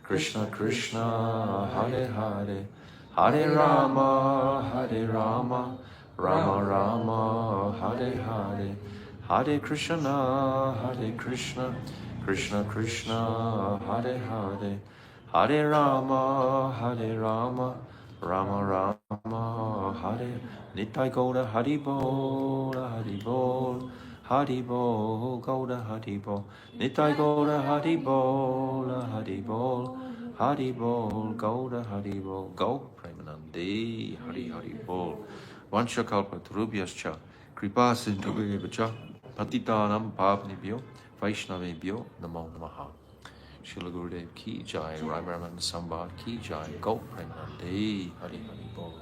A: Krishna Krishna, Hare Hare, Hare Rama, Rama Rama, Hare Hare, Hare Krishna, Krishna Krishna, Hare Hare, Hare Rama, Rama Rama, Hare. Nitai Gauda Hari Bol, Hari Bol, Hari Bol, Gauda Hari Bol. Nitai Gauda Hari Bol, Hari Bol, Hari Bol, Gauda Hari Bol. Gaur Premanandi Hari Hari Bol. Vanshakalpa Tarubhyascha, Kripa Sindhubhyacha, Patitanam Pavnibhyo, Vaishnavebhyo, Namo Namaha. Srila Gurudev ki jai, Rai Ramananda Sangvad ki jai, Gaur Premanandi Hari Hari Bol.